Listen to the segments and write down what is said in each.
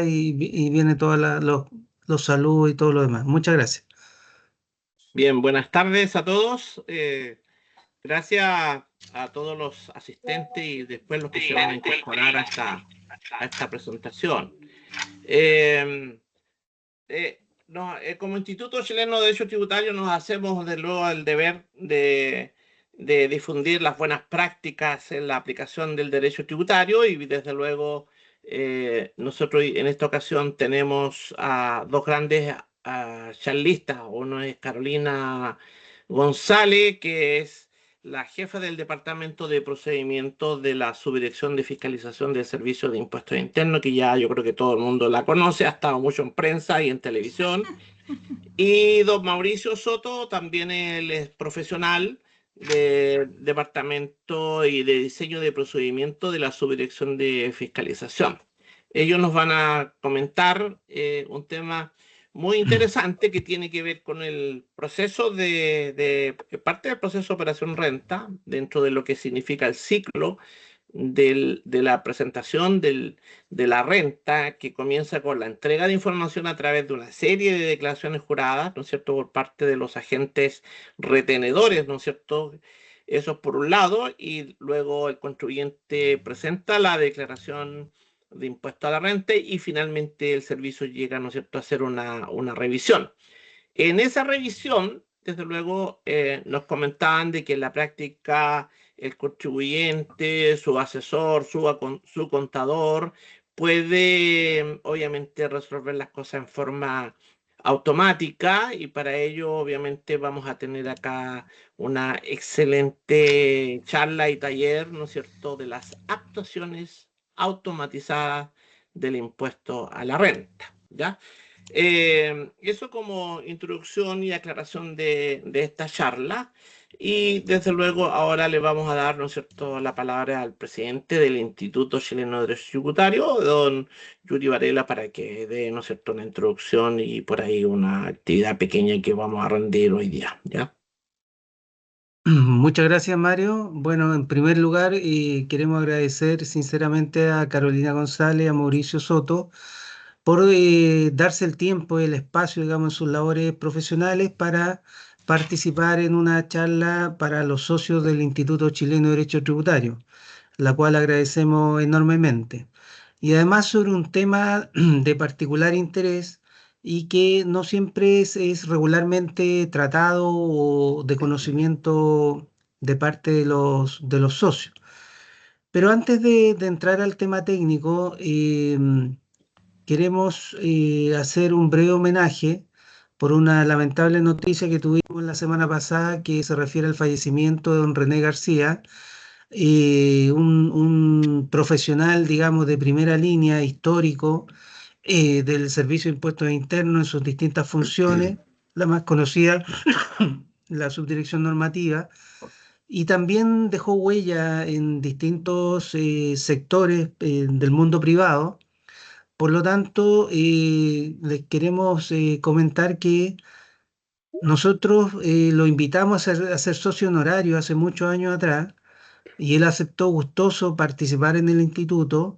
y viene todos los saludos y todo lo demás. Muchas gracias. Bien, buenas tardes a todos. Gracias a todos los asistentes y después los que se van a incorporar a esta presentación. Eh, como Instituto Chileno de Derecho Tributario nos hacemos desde luego el deber de difundir las buenas prácticas en la aplicación del derecho tributario y desde luego nosotros en esta ocasión tenemos a dos grandes charlistas. Uno es Carolina González, que es la jefa del Departamento de Procedimientos de la Subdirección de Fiscalización del Servicio de Impuestos Internos, que ya yo creo que todo el mundo la conoce, ha estado mucho en prensa y en televisión. Y don Mauricio Soto, también él es profesional de Departamento y de Diseño de Procedimiento de la Subdirección de Fiscalización. Ellos nos van a comentar un tema muy interesante que tiene que ver con el proceso parte del proceso de operación renta, dentro de lo que significa el ciclo de la presentación de la renta, que comienza con la entrega de información a través de una serie de declaraciones juradas, ¿no es cierto?, por parte de los agentes retenedores, ¿no es cierto? Eso por un lado, y luego el contribuyente presenta la declaración de impuesto a la renta y finalmente el servicio llega, ¿no es cierto?, a hacer una revisión. En esa revisión, desde luego, nos comentaban de que en la práctica el contribuyente, su asesor, su contador, puede obviamente resolver las cosas en forma automática y para ello obviamente vamos a tener acá una excelente charla y taller, ¿no es cierto?, de las actuaciones automatizadas del impuesto a la renta, ¿ya? Eso como introducción y aclaración de esta charla. Y desde luego ahora le vamos a dar, ¿no es cierto?, la palabra al presidente del Instituto Chileno de Derecho Tributario, don Yuri Varela, para que dé, ¿no es cierto?, una introducción y por ahí una actividad pequeña que vamos a rendir hoy día, ¿ya? Muchas gracias, Mario. Bueno, en primer lugar, queremos agradecer sinceramente a Carolina González, a Mauricio Soto, por darse el tiempo, el espacio, digamos, en sus labores profesionales para participar en una charla para los socios del Instituto Chileno de Derecho Tributario, la cual agradecemos enormemente. Y además sobre un tema de particular interés y que no siempre es regularmente tratado o de conocimiento de parte de los socios. Pero antes de entrar al tema técnico, queremos hacer un breve homenaje por una lamentable noticia que tuvimos la semana pasada que se refiere al fallecimiento de don René García, un profesional, digamos, de primera línea, histórico, del Servicio de Impuestos Internos en sus distintas funciones, la más conocida, la subdirección normativa, y también dejó huella en distintos sectores del mundo privado. Por lo tanto, les queremos comentar que nosotros lo invitamos a ser socio honorario hace muchos años atrás y él aceptó gustoso participar en el instituto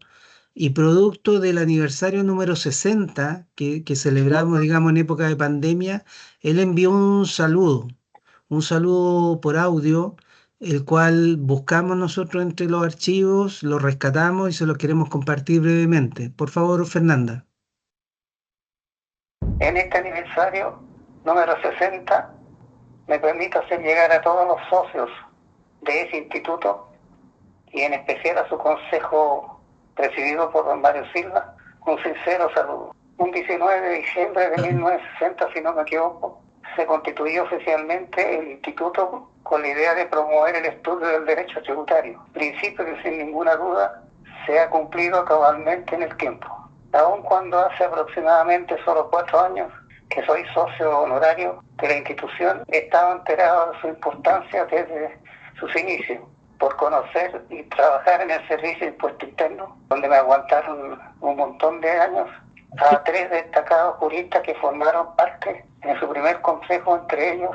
y producto del aniversario número 60 que celebramos, digamos, en época de pandemia, él envió un saludo por audio, el cual buscamos nosotros entre los archivos, lo rescatamos y se lo queremos compartir brevemente. Por favor, Fernanda. En este aniversario número 60 me permito hacer llegar a todos los socios de ese instituto y en especial a su consejo presidido por don Mario Silva, un sincero saludo. Un 19 de diciembre de 1960, si no me equivoco, se constituyó oficialmente el instituto con la idea de promover el estudio del derecho tributario, principio que sin ninguna duda se ha cumplido cabalmente en el tiempo. Aun cuando hace aproximadamente solo 4 años que soy socio honorario de la institución, he estado enterado de su importancia desde sus inicios, por conocer y trabajar en el Servicio de Impuesto Interno, donde me aguantaron un montón de años, a 3 destacados juristas que formaron parte en su primer consejo, entre ellos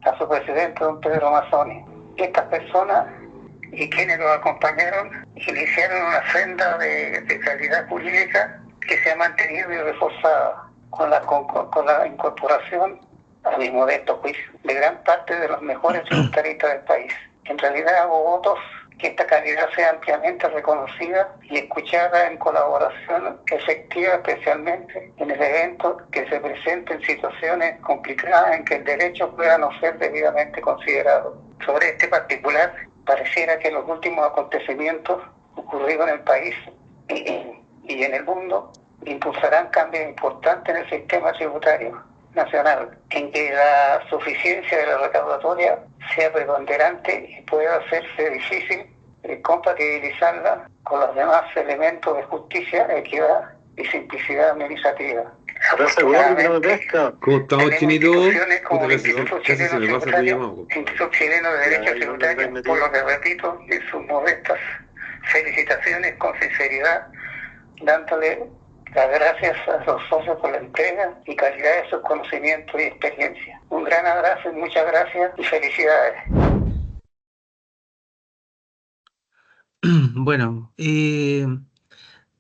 a su presidente, don Pedro Mazzoni. Estas personas y quienes lo acompañaron iniciaron una senda de calidad jurídica que se ha mantenido y reforzada con la incorporación, a mi modesto juicio, de gran parte de los mejores tributaristas del país. En realidad hago votos que esta calidad sea ampliamente reconocida y escuchada en colaboración efectiva, especialmente en el evento que se presenten situaciones complicadas en que el derecho pueda no ser debidamente considerado. Sobre este particular, pareciera que los últimos acontecimientos ocurridos en el país y en el mundo impulsarán cambios importantes en el sistema tributario nacional, en que la suficiencia de la recaudatoria sea preponderante y pueda hacerse difícil compatibilizarla con los demás elementos de justicia, equidad y simplicidad administrativa. ¿Cómo estamos, Chinito? Instituciones como el Instituto Chileno de Derecho Tributario, por lo que repito, en sus modestas felicitaciones con sinceridad, dándole las gracias a los socios por la entrega y calidad de sus conocimientos y experiencia. Un gran abrazo y muchas gracias y felicidades. Bueno,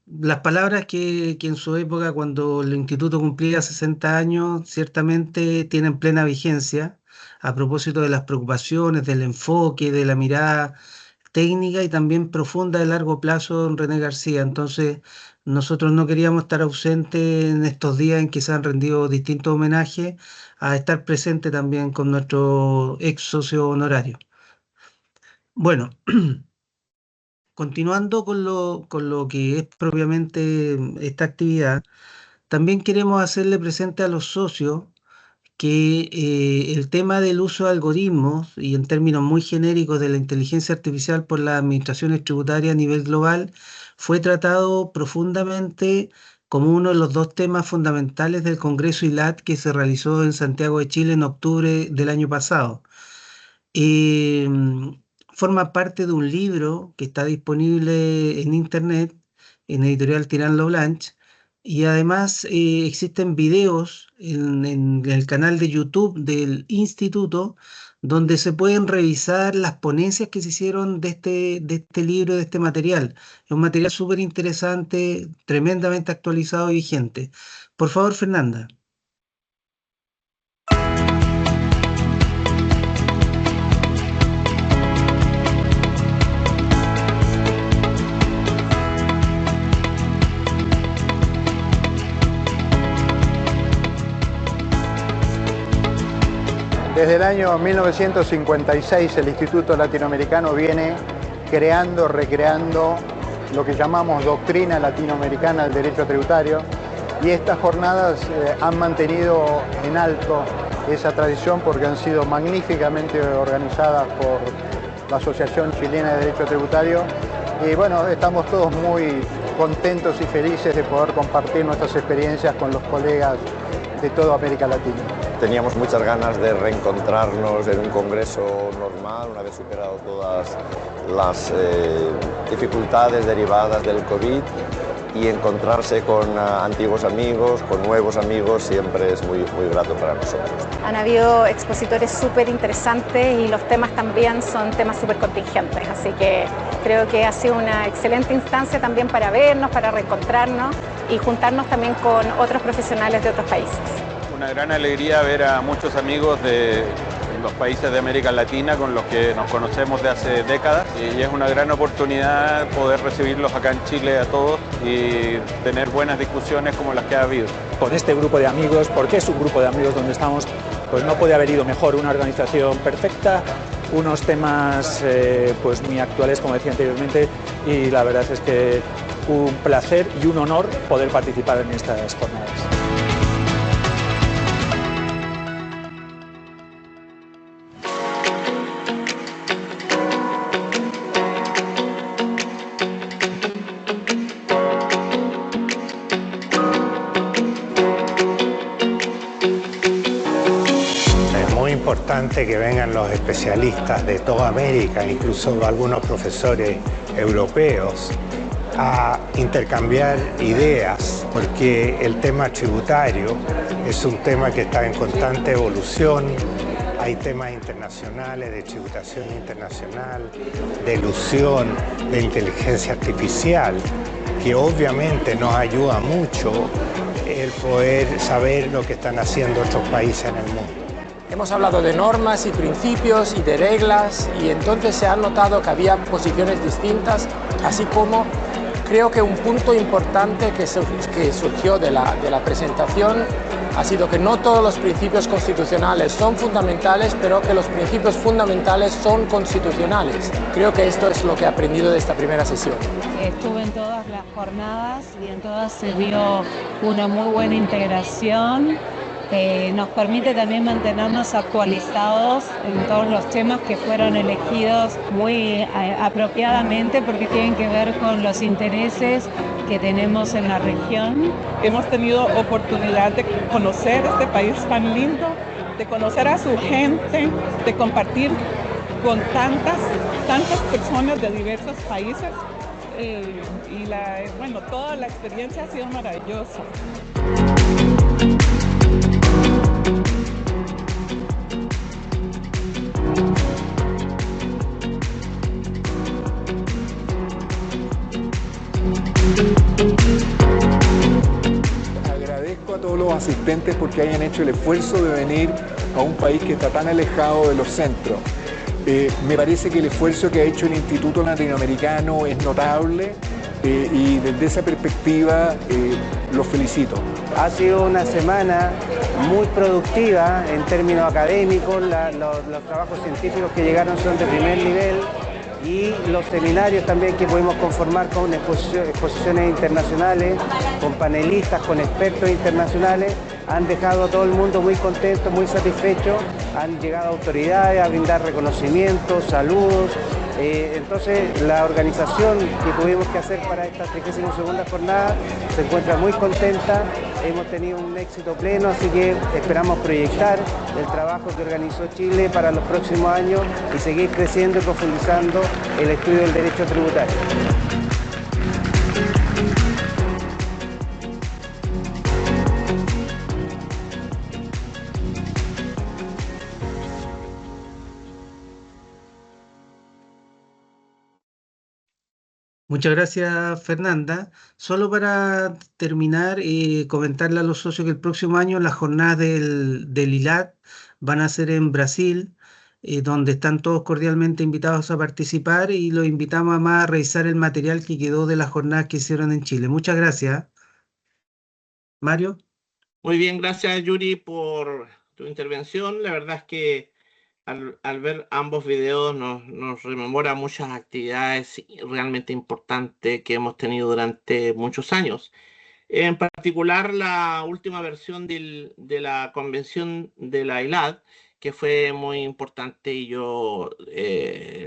las palabras que en su época, cuando el instituto cumplía 60 años, ciertamente tienen plena vigencia a propósito de las preocupaciones, del enfoque, de la mirada técnica y también profunda de largo plazo en René García. Entonces, nosotros no queríamos estar ausentes en estos días en que se han rendido distintos homenajes, a estar presente también con nuestro ex socio honorario. Bueno, continuando con lo que es propiamente esta actividad, también queremos hacerle presente a los socios que el tema del uso de algoritmos y en términos muy genéricos de la inteligencia artificial por las administraciones tributarias a nivel global fue tratado profundamente como uno de los dos temas fundamentales del Congreso ILAT que se realizó en Santiago de Chile en octubre del año pasado. Eh, Forma parte de un libro que está disponible en internet, en editorial Tirán Lo Blanche, y además existen videos en el canal de YouTube del instituto donde se pueden revisar las ponencias que se hicieron de este libro, de este material. Es un material súper interesante, tremendamente actualizado y vigente. Por favor, Fernanda. Desde el año 1956 el Instituto Latinoamericano viene creando, recreando lo que llamamos doctrina latinoamericana del derecho tributario y estas jornadas han mantenido en alto esa tradición porque han sido magníficamente organizadas por la Asociación Chilena de Derecho Tributario y bueno, estamos todos muy contentos y felices de poder compartir nuestras experiencias con los colegas de toda América Latina. Teníamos muchas ganas de reencontrarnos en un congreso normal, una vez superado todas las dificultades derivadas del COVID y encontrarse con antiguos amigos, con nuevos amigos, siempre es muy grato para nosotros. Han habido expositores súper interesantes y los temas también son temas súper contingentes, así que creo que ha sido una excelente instancia también para vernos, para reencontrarnos y juntarnos también con otros profesionales de otros países. Una gran alegría ver a muchos amigos de los países de América Latina con los que nos conocemos de hace décadas y es una gran oportunidad poder recibirlos acá en Chile a todos y tener buenas discusiones como las que ha habido. Con este grupo de amigos, porque es un grupo de amigos donde estamos, pues no puede haber ido mejor, una organización perfecta, unos temas pues muy actuales como decía anteriormente y la verdad es que un placer y un honor poder participar en estas jornadas. Importante que vengan los especialistas de toda América, incluso algunos profesores europeos, a intercambiar ideas, porque el tema tributario es un tema que está en constante evolución. Hay temas internacionales de tributación internacional, de elusión, de inteligencia artificial. que obviamente nos ayuda mucho el poder saber lo que están haciendo otros países en el mundo. Hemos hablado de normas y principios y de reglas, y entonces se ha notado que había posiciones distintas, así como creo que un punto importante que surgió de la presentación ha sido que no todos los principios constitucionales son fundamentales, pero que los principios fundamentales son constitucionales. Creo que esto es lo que he aprendido de esta primera sesión. Estuve en todas las jornadas y en todas se vio una muy buena integración. Nos permite también mantenernos actualizados en todos los temas que fueron elegidos muy apropiadamente, porque tienen que ver con los intereses que tenemos en la región. Hemos tenido oportunidad de conocer este país tan lindo, de conocer a su gente, de compartir con tantas personas de diversos países y toda la experiencia ha sido maravillosa. Agradezco a todos los asistentes porque hayan hecho el esfuerzo de venir a un país que está tan alejado de los centros. Me parece que el esfuerzo que ha hecho el Instituto Latinoamericano es notable y desde esa perspectiva los felicito. Ha sido una semana muy productiva en términos académicos, los trabajos científicos que llegaron son de primer nivel y los seminarios también que pudimos conformar con exposiciones internacionales, con panelistas, con expertos internacionales, han dejado a todo el mundo muy contento, muy satisfecho, han llegado autoridades a brindar reconocimientos, saludos. Entonces la organización que tuvimos que hacer para esta 32ª jornada se encuentra muy contenta, hemos tenido un éxito pleno, así que esperamos proyectar el trabajo que organizó Chile para los próximos años y seguir creciendo y profundizando el estudio del derecho tributario. Muchas gracias, Fernanda. Solo para terminar, comentarle a los socios que el próximo año las jornadas del ILAT van a ser en Brasil, donde están todos cordialmente invitados a participar y los invitamos además a revisar el material que quedó de las jornadas que hicieron en Chile. Muchas gracias. Mario. Muy bien, gracias Yuri por tu intervención. La verdad es que al ver ambos videos nos rememora muchas actividades realmente importantes que hemos tenido durante muchos años. En particular, la última versión de la convención de la ILAD, que fue muy importante y yo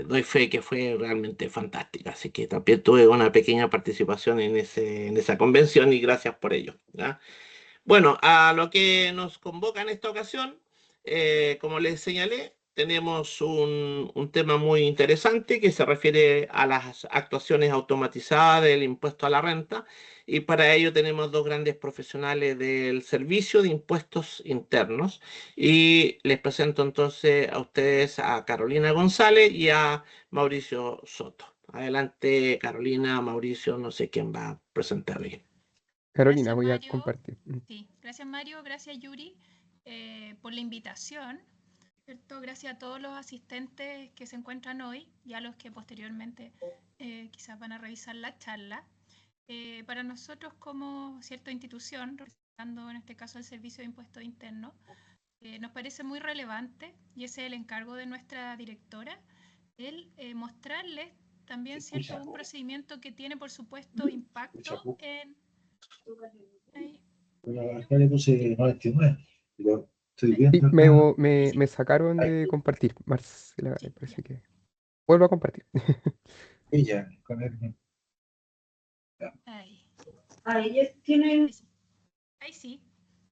doy fe que fue realmente fantástica. Así que también tuve una pequeña participación en esa convención y gracias por ello, ¿ya? Bueno, a lo que nos convoca en esta ocasión, como les señalé, tenemos un tema muy interesante que se refiere a las actuaciones automatizadas del impuesto a la renta, y para ello tenemos dos grandes profesionales del Servicio de Impuestos Internos y les presento entonces a ustedes a Carolina González y a Mauricio Soto. Adelante, Carolina, Mauricio, no sé quién va a presentar hoy. Carolina, voy a compartir. Sí, gracias Mario, gracias Yuri por la invitación. ¿Cierto? Gracias a todos los asistentes que se encuentran hoy y a los que posteriormente quizás van a revisar la charla. Para nosotros como cierta institución, representando en este caso el Servicio de Impuestos Internos, nos parece muy relevante, y ese es el encargo de nuestra directora, el mostrarles también un procedimiento que tiene por supuesto impacto en... Acá le puse 99, pero estoy viendo acá. Me sacaron de compartir, Marcela, me parece que... Vuelvo a compartir. Ella, con él. Ahí tienen... Ahí sí.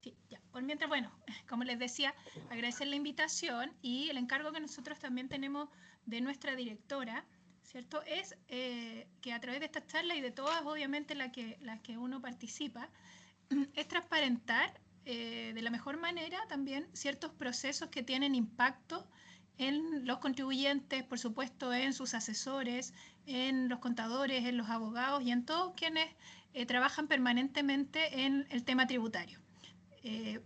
Sí, ya. Por mientras, bueno, como les decía, agradecer la invitación y el encargo que nosotros también tenemos de nuestra directora, ¿cierto? Es que a través de esta charla y de todas, obviamente, las que uno participa, es transparentar de la mejor manera también ciertos procesos que tienen impacto en los contribuyentes, por supuesto, en sus asesores, en los contadores, en los abogados y en todos quienes trabajan permanentemente en el tema tributario.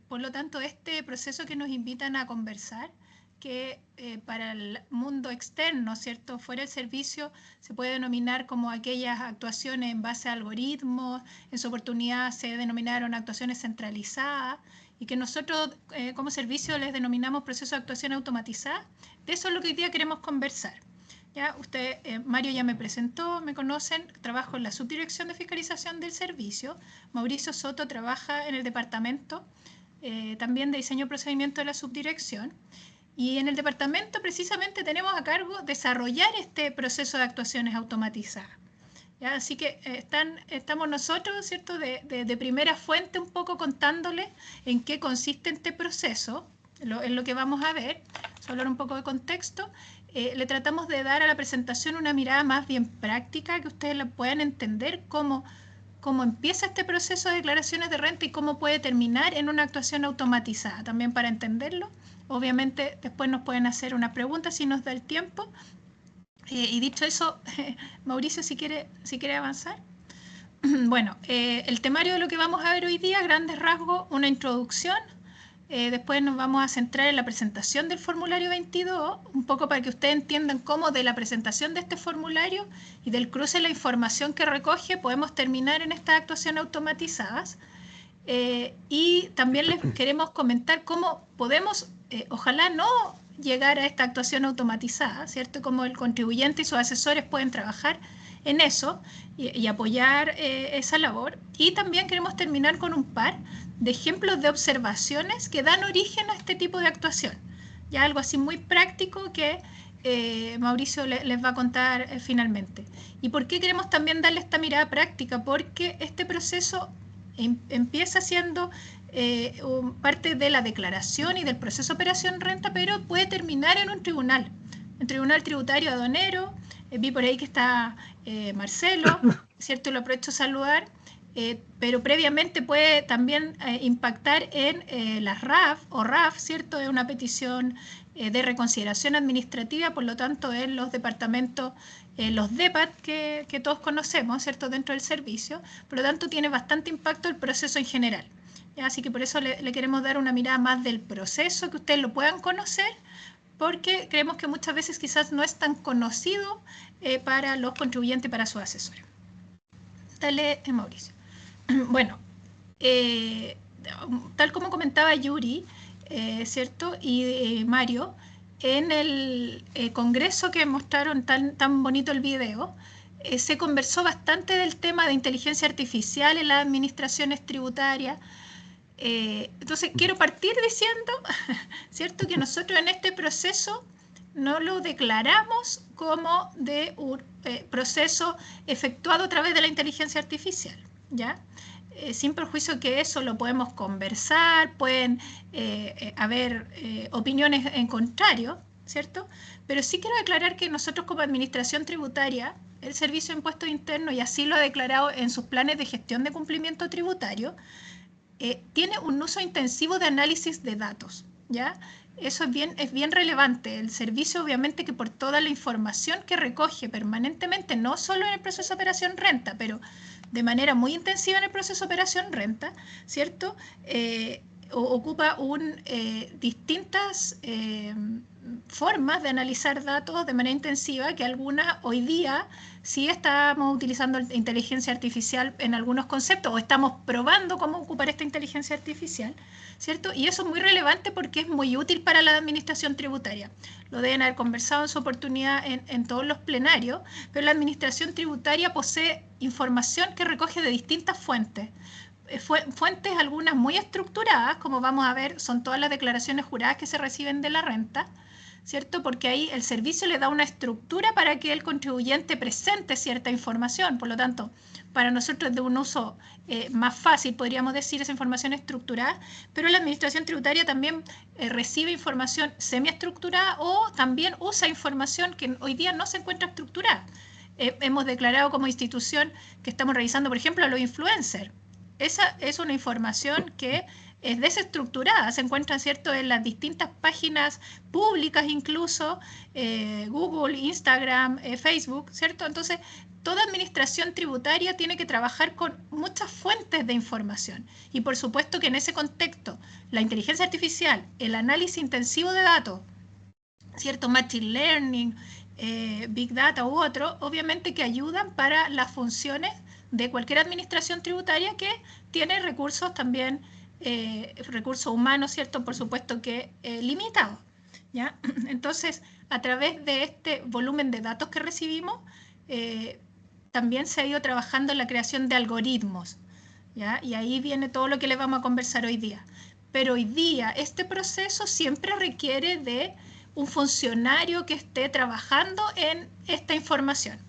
Por lo tanto, este proceso que nos invitan a conversar, que para el mundo externo, ¿cierto?, fuera del servicio, se puede denominar como aquellas actuaciones en base a algoritmos, en su oportunidad se denominaron actuaciones centralizadas, y que nosotros como servicio les denominamos proceso de actuación automatizada. De eso es lo que hoy día queremos conversar. ¿Ya? Usted, Mario ya me presentó, me conocen, trabajo en la subdirección de fiscalización del servicio. Mauricio Soto trabaja en el departamento también de diseño y procedimiento de la subdirección. Y en el departamento precisamente tenemos a cargo desarrollar este proceso de actuaciones automatizadas. ¿Ya? Así que estamos nosotros, ¿cierto?, de primera fuente un poco contándoles en qué consiste este proceso, en lo que vamos a ver, solo un poco de contexto. Le tratamos de dar a la presentación una mirada más bien práctica, que ustedes la puedan entender cómo empieza este proceso de declaraciones de renta y cómo puede terminar en una actuación automatizada, también para entenderlo. Obviamente después nos pueden hacer unas preguntas si nos da el tiempo. Y dicho eso, Mauricio, si quiere avanzar. Bueno, el temario de lo que vamos a ver hoy día, grandes rasgos, una introducción. Después nos vamos a centrar en la presentación del formulario 22, un poco para que ustedes entiendan cómo de la presentación de este formulario y del cruce de la información que recoge podemos terminar en estas actuaciones automatizadas. Y también les queremos comentar cómo podemos, ojalá no llegar a esta actuación automatizada, ¿cierto? Cómo el contribuyente y sus asesores pueden trabajar en eso y apoyar esa labor. Y también queremos terminar con un par de ejemplos de observaciones que dan origen a este tipo de actuación. Ya algo así muy práctico que Mauricio les va a contar finalmente. ¿Y por qué queremos también darle esta mirada práctica? Porque este proceso empieza siendo parte de la declaración y del proceso de operación renta, pero puede terminar en un tribunal tributario aduanero. Vi por ahí que está Marcelo, ¿cierto? Lo aprovecho a saludar, pero previamente puede también impactar en las RAF o RAF, ¿cierto? Es una petición de reconsideración administrativa, por lo tanto en los departamentos, los DEPAT que todos conocemos, ¿cierto?, dentro del servicio. Por lo tanto tiene bastante impacto el proceso en general. ¿Ya? Así que por eso le queremos dar una mirada más del proceso, que ustedes lo puedan conocer, porque creemos que muchas veces quizás no es tan conocido para los contribuyentes y para sus asesores. Dale, Mauricio. Bueno, tal como comentaba Yuri, ¿cierto?, y Mario, en el congreso que mostraron tan bonito el video, se conversó bastante del tema de inteligencia artificial en las administraciones tributarias. Entonces quiero partir diciendo, ¿cierto?, que nosotros en este proceso no lo declaramos como de un proceso efectuado a través de la inteligencia artificial, ¿ya? Sin perjuicio que eso lo podemos conversar, pueden haber opiniones en contrario, ¿cierto? Pero sí quiero aclarar que nosotros como administración tributaria, el Servicio de Impuestos Internos, y así lo ha declarado en sus planes de gestión de cumplimiento tributario, tiene un uso intensivo de análisis de datos, ¿ya? Eso es bien relevante. El servicio, obviamente, que por toda la información que recoge permanentemente, no solo en el proceso de operación renta, pero de manera muy intensiva en el proceso de operación renta, ¿cierto? Ocupa distintas formas de analizar datos de manera intensiva, que algunas hoy día sí estamos utilizando inteligencia artificial en algunos conceptos, o estamos probando cómo ocupar esta inteligencia artificial, ¿cierto? Y eso es muy relevante porque es muy útil para la administración tributaria. Lo deben haber conversado en su oportunidad en todos los plenarios, pero la administración tributaria posee información que recoge de distintas fuentes. Fuentes algunas muy estructuradas, como vamos a ver, son todas las declaraciones juradas que se reciben de la renta, ¿cierto? Porque ahí el servicio le da una estructura para que el contribuyente presente cierta información. Por lo tanto, para nosotros es de un uso más fácil, podríamos decir, esa información estructurada, pero la administración tributaria también recibe información semiestructurada o también usa información que hoy día no se encuentra estructurada. Hemos declarado como institución que estamos revisando, por ejemplo, a los influencers. esa es una información que es desestructurada, se encuentra, ¿cierto?, en las distintas páginas públicas incluso, Google, Instagram, Facebook, ¿cierto? Entonces, toda administración tributaria tiene que trabajar con muchas fuentes de información. Y por supuesto que en ese contexto, la inteligencia artificial, el análisis intensivo de datos, ¿cierto?, Machine Learning, Big Data u otro, obviamente que ayudan para las funciones de cualquier administración tributaria que tiene recursos también, recursos humanos, ¿cierto?, por supuesto que limitados, ¿ya? Entonces, a través de este volumen de datos que recibimos, también se ha ido trabajando en la creación de algoritmos, ¿ya? Y ahí viene todo lo que les vamos a conversar hoy día. Pero hoy día este proceso siempre requiere de un funcionario que esté trabajando en esta información.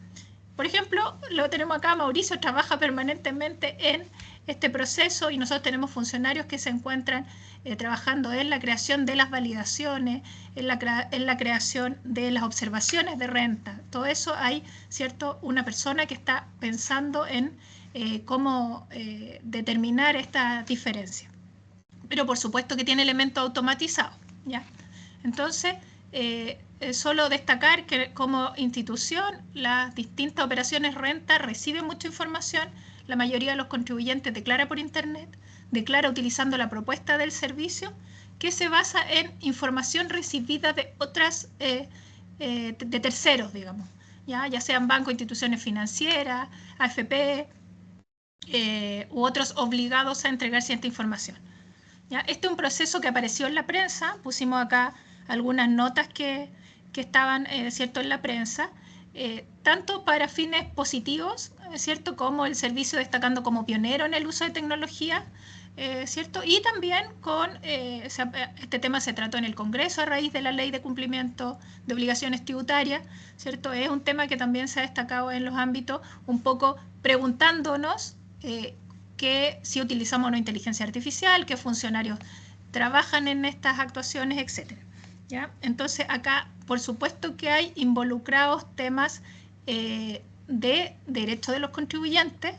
Por ejemplo, lo tenemos acá, Mauricio trabaja permanentemente en este proceso y nosotros tenemos funcionarios que se encuentran trabajando en la creación de las validaciones, en la creación de las observaciones de renta. Todo eso hay, ¿cierto?, una persona que está pensando en cómo determinar esta diferencia. Pero por supuesto que tiene elementos automatizados, ¿ya? Entonces, solo destacar que como institución las distintas operaciones renta reciben mucha información. La mayoría de los contribuyentes declara por internet, declara utilizando la propuesta del servicio, que se basa en información recibida de otras, de terceros, digamos, ya sean bancos, instituciones financieras, AFP u otros obligados a entregar cierta información, ¿ya? Este es un proceso que apareció en la prensa, pusimos acá algunas notas que estaban, ¿cierto?, en la prensa, tanto para fines positivos, ¿cierto?, como el servicio destacando como pionero en el uso de tecnología, ¿cierto? Y también con, este tema se trató en el Congreso a raíz de la Ley de Cumplimiento de Obligaciones Tributarias, ¿cierto? Es un tema que también se ha destacado en los ámbitos, un poco preguntándonos que si utilizamos o no inteligencia artificial, qué funcionarios trabajan en estas actuaciones, etcétera, ¿ya? Entonces acá, por supuesto que hay involucrados temas de derecho de los contribuyentes,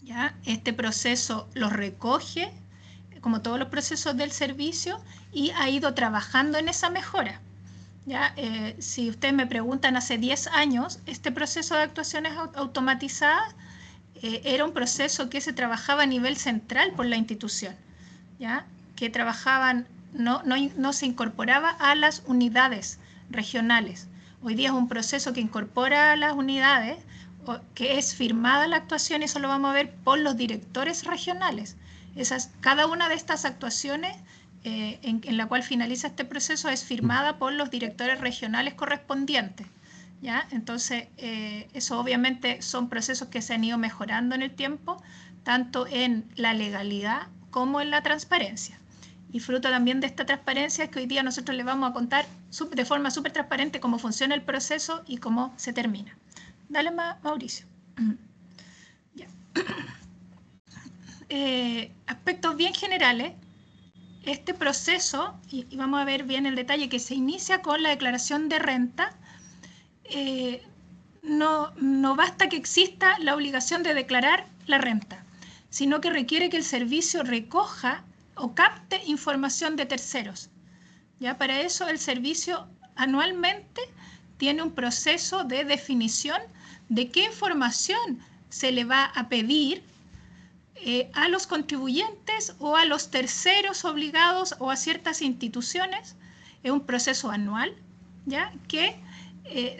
¿ya? Este proceso los recoge, como todos los procesos del servicio, y ha ido trabajando en esa mejora, ¿ya? Si ustedes me preguntan, hace 10 años, este proceso de actuaciones automatizadas era un proceso que se trabajaba a nivel central por la institución, ¿ya? Que trabajaban, no se incorporaba a las unidades regionales. Hoy día es un proceso que incorpora a las unidades, que es firmada la actuación, y eso lo vamos a ver por los directores regionales. Cada una de estas actuaciones en la cual finaliza este proceso es firmada por los directores regionales correspondientes, ¿ya? Entonces, eso obviamente son procesos que se han ido mejorando en el tiempo, tanto en la legalidad como en la transparencia. Y fruto también de esta transparencia es que hoy día nosotros les vamos a contar de forma súper transparente cómo funciona el proceso y cómo se termina. Dale, Mauricio. Ya. Aspectos bien generales. Este proceso, y vamos a ver bien el detalle, que se inicia con la declaración de renta, no basta que exista la obligación de declarar la renta, sino que requiere que el servicio recoja o capte información de terceros. ¿Ya? Para eso el servicio anualmente tiene un proceso de definición de qué información se le va a pedir a los contribuyentes o a los terceros obligados o a ciertas instituciones. Es un proceso anual, ¿ya? Que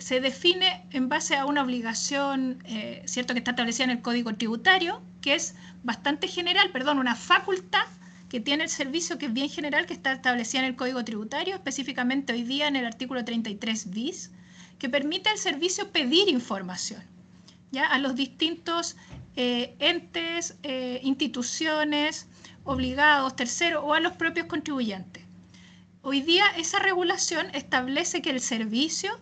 se define en base a una obligación, ¿cierto?, que está establecida en el Código Tributario, que es bastante general, una facultad que tiene el servicio, que es bien general, que está establecida en el Código Tributario, específicamente hoy día en el artículo 33 bis, que permite al servicio pedir información, ¿ya?, a los distintos entes, instituciones, obligados, terceros o a los propios contribuyentes. Hoy día esa regulación establece que el servicio,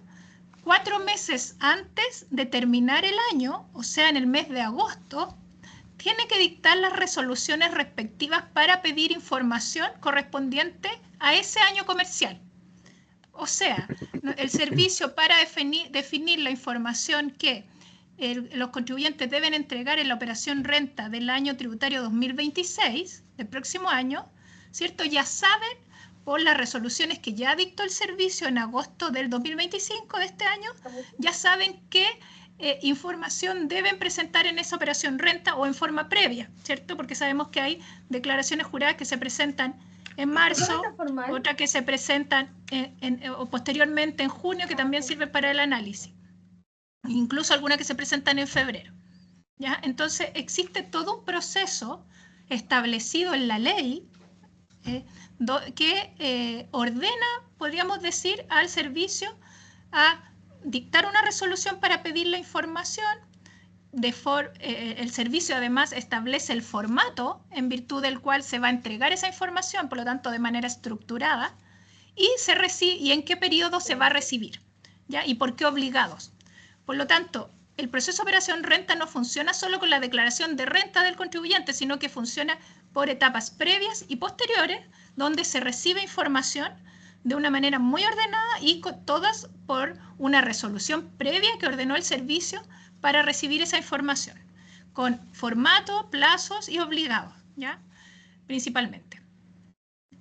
4 meses antes de terminar el año, o sea, en el mes de agosto, tiene que dictar las resoluciones respectivas para pedir información correspondiente a ese año comercial. O sea, el servicio, para definir la información que los contribuyentes deben entregar en la operación renta del año tributario 2026, del próximo año, ¿cierto? Ya saben, por las resoluciones que ya dictó el servicio en agosto del 2025 de este año, ya saben qué información deben presentar en esa operación renta o en forma previa, ¿cierto? Porque sabemos que hay declaraciones juradas que se presentan en marzo, otras que se presentan o posteriormente en junio, que también sirven para el análisis. Incluso algunas que se presentan en febrero, ¿ya? Entonces existe todo un proceso establecido en la ley que ordena, podríamos decir, al servicio a dictar una resolución para pedir la información. El servicio además establece el formato en virtud del cual se va a entregar esa información, por lo tanto de manera estructurada, y en qué periodo se va a recibir, ¿ya? Y por qué obligados. Por lo tanto, el proceso de operación renta no funciona solo con la declaración de renta del contribuyente, sino que funciona por etapas previas y posteriores, donde se recibe información de una manera muy ordenada y todas por una resolución previa que ordenó el servicio para recibir esa información, con formato, plazos y obligados, ¿ya? Principalmente.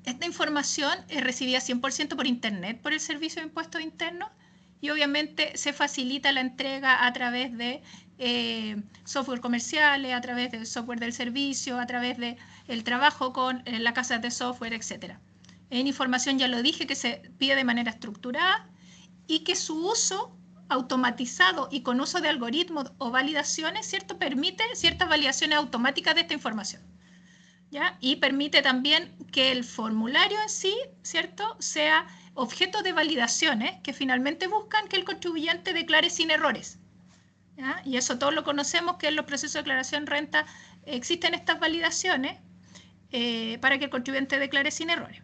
Esta información es recibida 100% por Internet por el Servicio de Impuestos Internos, y obviamente se facilita la entrega a través de software comerciales, a través del software del servicio, a través del trabajo con las casas de software, etc. En información, ya lo dije, que se pide de manera estructurada y que su uso automatizado y con uso de algoritmos o validaciones, ¿cierto?, permite ciertas validaciones automáticas de esta información, ¿ya? Y permite también que el formulario en sí, ¿cierto?, sea objeto de validaciones que finalmente buscan que el contribuyente declare sin errores, ¿ya? Y eso todos lo conocemos, que en los procesos de declaración renta existen estas validaciones para que el contribuyente declare sin errores.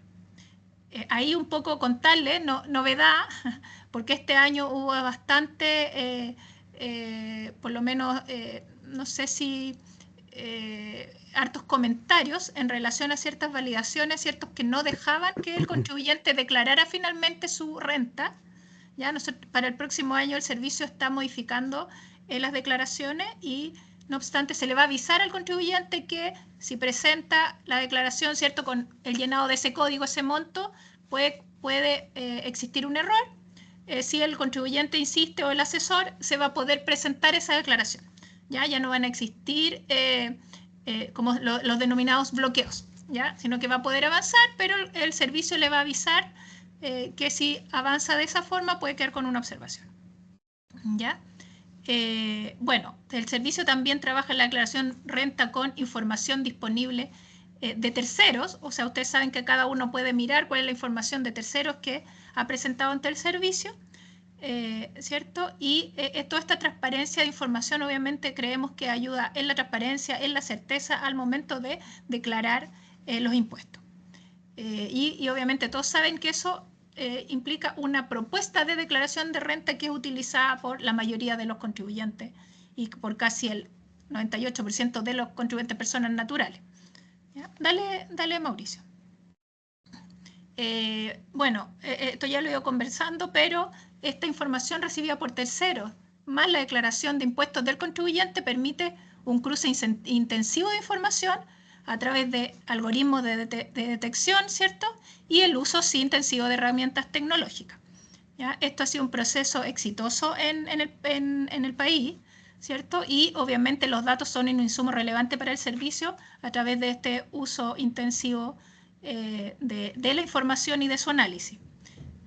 Ahí un poco contarles, novedad, porque este año hubo bastante, por lo menos, no sé si hartos comentarios en relación a ciertas validaciones, ciertos que no dejaban que el contribuyente declarara finalmente su renta. Ya para el próximo año el servicio está modificando las declaraciones y no obstante se le va a avisar al contribuyente que si presenta la declaración, ¿cierto?, con el llenado de ese código, ese monto, puede existir un error. Si el contribuyente insiste o el asesor, se va a poder presentar esa declaración. Ya no van a existir como los denominados bloqueos, ¿ya? Sino que va a poder avanzar, pero el servicio le va a avisar que si avanza de esa forma puede quedar con una observación, ¿ya? Bueno, el servicio también trabaja en la declaración renta con información disponible de terceros, o sea, ustedes saben que cada uno puede mirar cuál es la información de terceros que ha presentado ante el servicio, ¿cierto? Y toda esta transparencia de información obviamente creemos que ayuda en la transparencia, en la certeza al momento de declarar los impuestos. Y obviamente todos saben que eso implica una propuesta de declaración de renta que es utilizada por la mayoría de los contribuyentes y por casi el 98% de los contribuyentes personas naturales. ¿Ya? Dale, Mauricio. Bueno, esto ya lo he ido conversando, pero esta información recibida por terceros, más la declaración de impuestos del contribuyente, permite un cruce intensivo de información a través de algoritmos de detección, ¿cierto? Y el uso sí intensivo de herramientas tecnológicas. ¿Ya? Esto ha sido un proceso exitoso en el país, ¿cierto? Y obviamente los datos son un insumo relevante para el servicio a través de este uso intensivo de la información y de su análisis.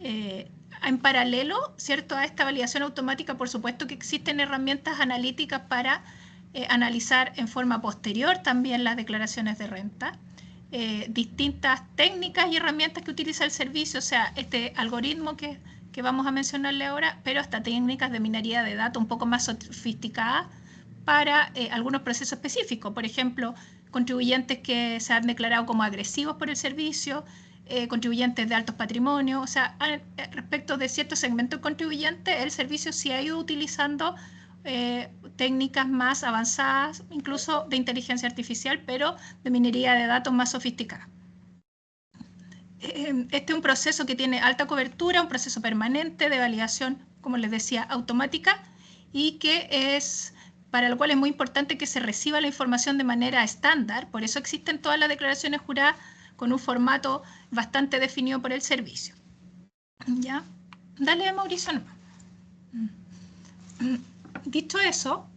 En paralelo, ¿cierto?, a esta validación automática, por supuesto que existen herramientas analíticas para analizar en forma posterior también las declaraciones de renta, distintas técnicas y herramientas que utiliza el servicio, o sea, este algoritmo que vamos a mencionarle ahora, pero hasta técnicas de minería de datos un poco más sofisticadas para algunos procesos específicos. Por ejemplo, contribuyentes que se han declarado como agresivos por el servicio, contribuyentes de altos patrimonios, o sea, respecto de ciertos segmentos contribuyentes, el servicio sí ha ido utilizando técnicas más avanzadas, incluso de inteligencia artificial, pero de minería de datos más sofisticada. Este es un proceso que tiene alta cobertura, un proceso permanente de validación, como les decía, automática, y que es para lo cual es muy importante que se reciba la información de manera estándar. Por eso existen todas las declaraciones juradas con un formato bastante definido por el servicio. ¿Ya? Dale, Mauricio. No. Dicho eso,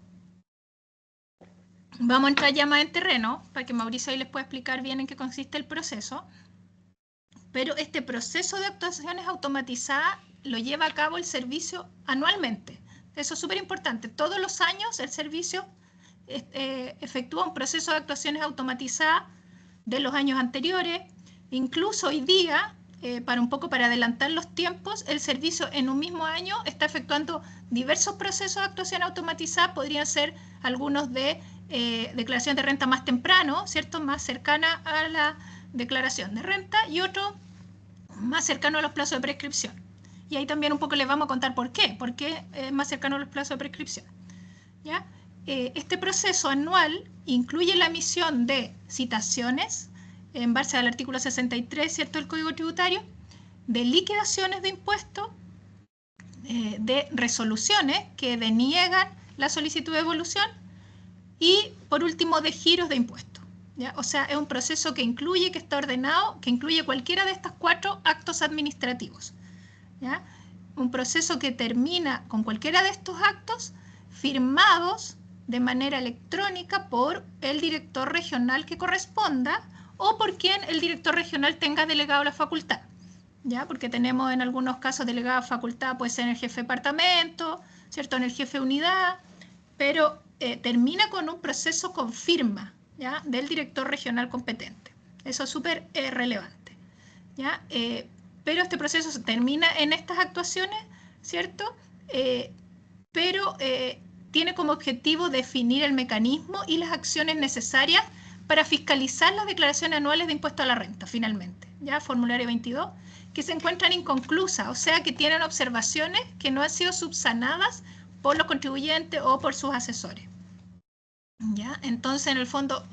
vamos a entrar ya más en terreno para que Mauricio ahí les pueda explicar bien en qué consiste el proceso. Pero este proceso de actuaciones automatizadas lo lleva a cabo el servicio anualmente. Eso es súper importante. Todos los años el servicio efectúa un proceso de actuaciones automatizadas de los años anteriores. Incluso hoy día, para adelantar los tiempos, el servicio en un mismo año está efectuando diversos procesos de actuación automatizada. Podrían ser algunos de declaración de renta más temprano, ¿cierto? Más cercana a la declaración de renta, y otro más cercano a los plazos de prescripción. Y ahí también un poco les vamos a contar por qué es más cercano a los plazos de prescripción. ¿Ya? Este proceso anual incluye la emisión de citaciones en base al artículo 63, ¿cierto?, del Código Tributario, de liquidaciones de impuestos, de resoluciones que deniegan la solicitud de devolución y, por último, de giros de impuestos. ¿Ya? O sea, es un proceso que está ordenado, que incluye cualquiera de estos 4 actos administrativos. ¿Ya? Un proceso que termina con cualquiera de estos actos firmados de manera electrónica por el director regional que corresponda o por quien el director regional tenga delegado la facultad. ¿Ya? Porque tenemos en algunos casos delegada facultad, puede ser en el jefe de departamento, ¿cierto?, en el jefe de unidad, pero termina con un proceso con firma, ¿ya?, del director regional competente. Eso es súper relevante. ¿Ya? Pero este proceso termina en estas actuaciones, ¿cierto? Pero tiene como objetivo definir el mecanismo y las acciones necesarias para fiscalizar las declaraciones anuales de impuesto a la renta, finalmente. ¿Ya? Formulario 22, que se encuentran inconclusas, o sea, que tienen observaciones que no han sido subsanadas por los contribuyentes o por sus asesores. ¿Ya? Entonces, en el fondo,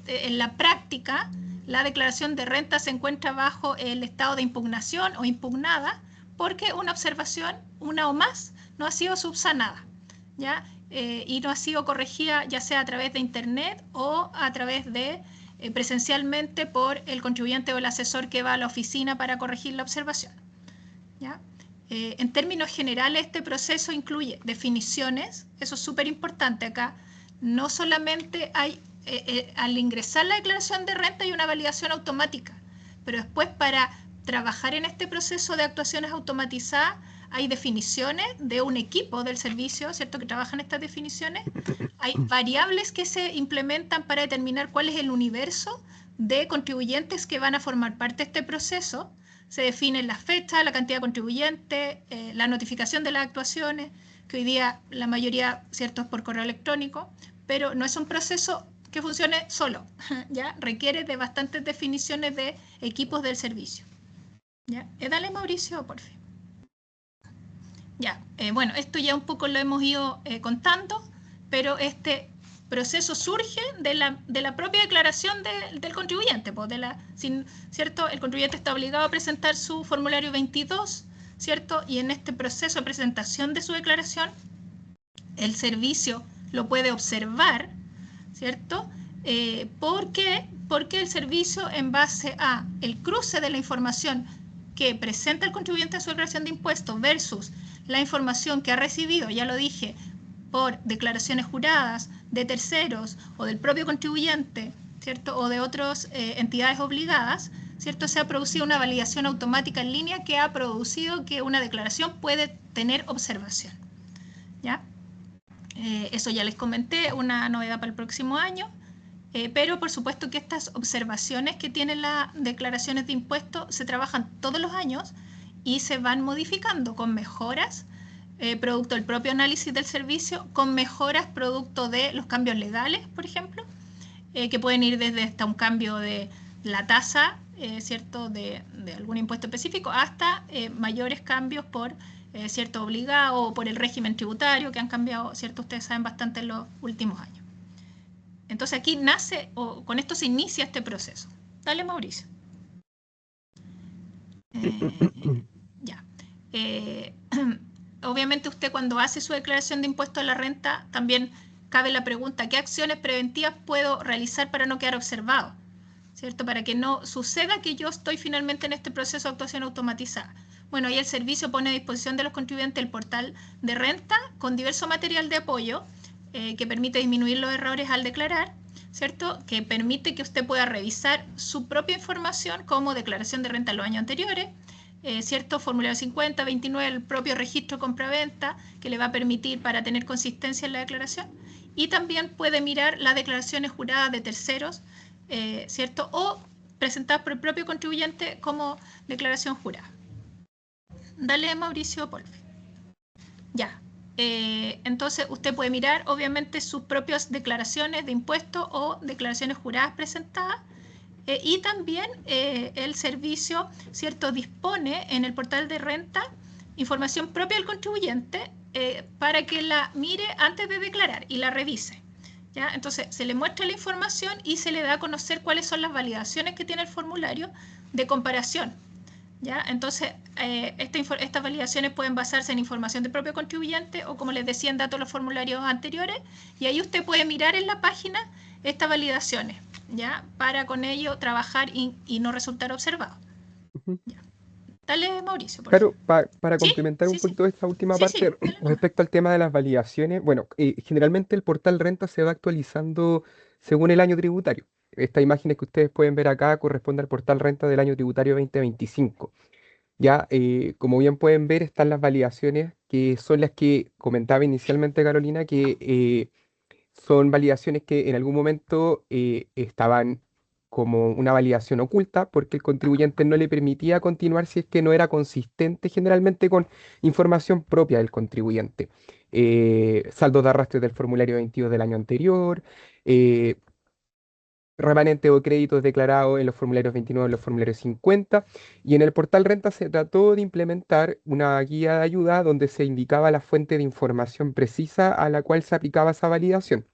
en la práctica, la declaración de renta se encuentra bajo el estado de impugnación o impugnada porque una observación, una o más, no ha sido subsanada, ¿ya? Y no ha sido corregida ya sea a través de internet o a través de presencialmente por el contribuyente o el asesor que va a la oficina para corregir la observación. ¿Ya? En términos generales, este proceso incluye definiciones, eso es súper importante acá. No solamente hay, al ingresar la declaración de renta hay una validación automática, pero después para trabajar en este proceso de actuaciones automatizadas hay definiciones de un equipo del servicio, ¿cierto?, que trabaja en estas definiciones. Hay variables que se implementan para determinar cuál es el universo de contribuyentes que van a formar parte de este proceso. Se definen las fechas, la cantidad de contribuyentes, la notificación de las actuaciones, que hoy día la mayoría, ¿cierto?, es por correo electrónico, pero no es un proceso que funcione solo, ¿ya? Requiere de bastantes definiciones de equipos del servicio. ¿Ya? Dale, Mauricio, por fin. Ya, bueno, esto ya un poco lo hemos ido contando, pero este proceso surge de la propia declaración del contribuyente, pues ¿cierto? El contribuyente está obligado a presentar su formulario 22, ¿cierto? Y en este proceso de presentación de su declaración, el servicio lo puede observar, ¿cierto? Porque el servicio, en base a el cruce de la información que presenta el contribuyente en su declaración de impuestos versus la información que ha recibido, ya lo dije, por declaraciones juradas de terceros o del propio contribuyente, ¿cierto?, o de otras entidades obligadas, ¿cierto?, se ha producido una validación automática en línea que ha producido que una declaración puede tener observación. ¿Ya? Eso ya les comenté, una novedad para el próximo año, pero por supuesto que estas observaciones que tienen las declaraciones de impuestos se trabajan todos los años y se van modificando con mejoras, producto del propio análisis del servicio, con mejoras producto de los cambios legales, por ejemplo, que pueden ir desde hasta un cambio de la tasa, ¿cierto?, de algún impuesto específico, hasta mayores cambios por cierto obligado o por el régimen tributario que han cambiado, ¿cierto? Ustedes saben bastante en los últimos años. Entonces aquí nace, o con esto se inicia este proceso. Dale, Mauricio. Ya. obviamente usted cuando hace su declaración de impuesto a la renta, también cabe la pregunta, ¿qué acciones preventivas puedo realizar para no quedar observado? ¿Cierto? Para que no suceda que yo estoy finalmente en este proceso de actuación automatizada. Bueno, ahí el servicio pone a disposición de los contribuyentes el portal de renta con diverso material de apoyo que permite disminuir los errores al declarar, ¿cierto? Que permite que usted pueda revisar su propia información como declaración de renta en los años anteriores, ¿cierto? Formulario 50, 29, el propio registro compra-venta que le va a permitir para tener consistencia en la declaración. Y también puede mirar las declaraciones juradas de terceros, ¿cierto? O presentadas por el propio contribuyente como declaración jurada. Dale, Mauricio Polfi. Ya. Entonces, usted puede mirar, obviamente, sus propias declaraciones de impuestos o declaraciones juradas presentadas. Y también el servicio, ¿cierto?, dispone en el portal de renta información propia del contribuyente para que la mire antes de declarar y la revise. ¿Ya? Entonces, se le muestra la información y se le da a conocer cuáles son las validaciones que tiene el formulario de comparación. ¿Ya? Entonces, estas validaciones pueden basarse en información del propio contribuyente o, como les decía, en datos de los formularios anteriores. Y ahí usted puede mirar en la página estas validaciones, ¿ya? Para con ello trabajar y no resultar observado. ¿Ya? Dale, Mauricio. Claro, para ¿Sí? complementar un Sí, poquito esta última sí, parte, respecto al tema de las validaciones, bueno, generalmente el portal renta se va actualizando según el año tributario. Estas imágenes que ustedes pueden ver acá corresponde al portal renta del año tributario 2025. Ya, como bien pueden ver, están las validaciones que son las que comentaba inicialmente Carolina, que son validaciones que en algún momento estaban como una validación oculta porque el contribuyente no le permitía continuar si es que no era consistente generalmente con información propia del contribuyente. Saldos de arrastre del formulario 22 del año anterior, eh, remanente o créditos declarados en los formularios 29 y los formularios 50. Y en el portal renta se trató de implementar una guía de ayuda donde se indicaba la fuente de información precisa a la cual se aplicaba esa validación.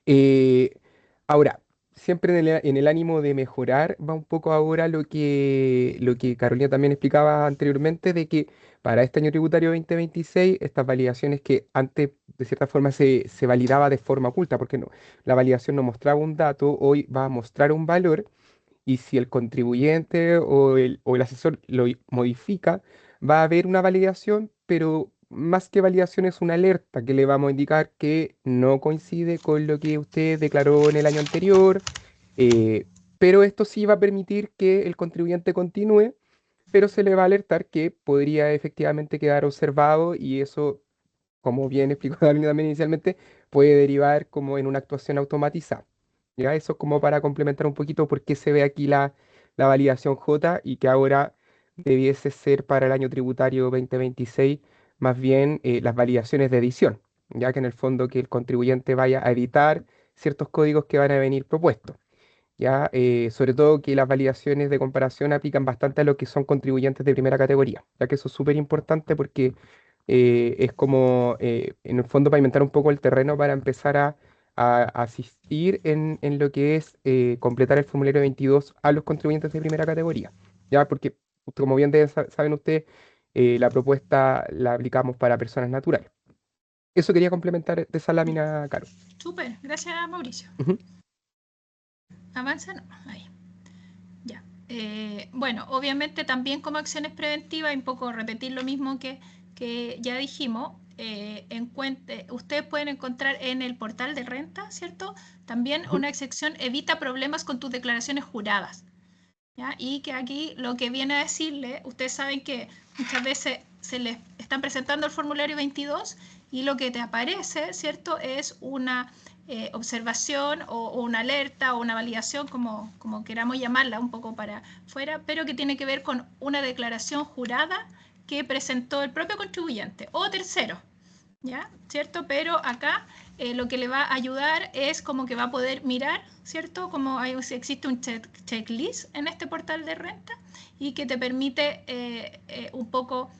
Eh, Ahora, siempre en el ánimo de mejorar, va un poco ahora lo que Carolina también explicaba anteriormente, de que para este año tributario 2026, estas validaciones que antes de cierta forma se validaba de forma oculta, porque no, la validación no mostraba un dato, hoy va a mostrar un valor, y si el contribuyente o el asesor lo modifica, va a haber una validación, pero más que validación es una alerta que le vamos a indicar que no coincide con lo que usted declaró en el año anterior, eh, pero esto sí va a permitir que el contribuyente continúe, pero se le va a alertar que podría efectivamente quedar observado y eso, como bien explicó David también inicialmente, puede derivar como en una actuación automatizada. ¿Ya? Eso es como para complementar un poquito por qué se ve aquí la validación J y que ahora debiese ser para el año tributario 2026 más bien las validaciones de edición, ya que en el fondo que el contribuyente vaya a editar ciertos códigos que van a venir propuestos. ¿Ya? Sobre todo que las validaciones de comparación aplican bastante a lo que son contribuyentes de primera categoría, ya que eso es súper importante porque es como, en el fondo, para inventar un poco el terreno para empezar a asistir en lo que es completar el formulario 22 a los contribuyentes de primera categoría, ¿ya? Porque, como bien saben ustedes, la propuesta la aplicamos para personas naturales. Eso quería complementar de esa lámina, Caro. Súper, gracias, Mauricio. Avanza, no, ahí. Ya. Bueno, obviamente también como acciones preventivas, y un poco repetir lo mismo que ya dijimos, ustedes pueden encontrar en el portal de renta, ¿cierto? También una sección evita problemas con tus declaraciones juradas. ¿Ya? Y que aquí lo que viene a decirle, ustedes saben que muchas veces se les están presentando el formulario 22 y lo que te aparece, ¿cierto? Es una observación o una alerta o una validación, como queramos llamarla, un poco para fuera, pero que tiene que ver con una declaración jurada que presentó el propio contribuyente o tercero, ¿ya? ¿Cierto? Pero acá lo que le va a ayudar es como que va a poder mirar, ¿cierto? Como existe un checklist en este portal de renta y que te permite un poco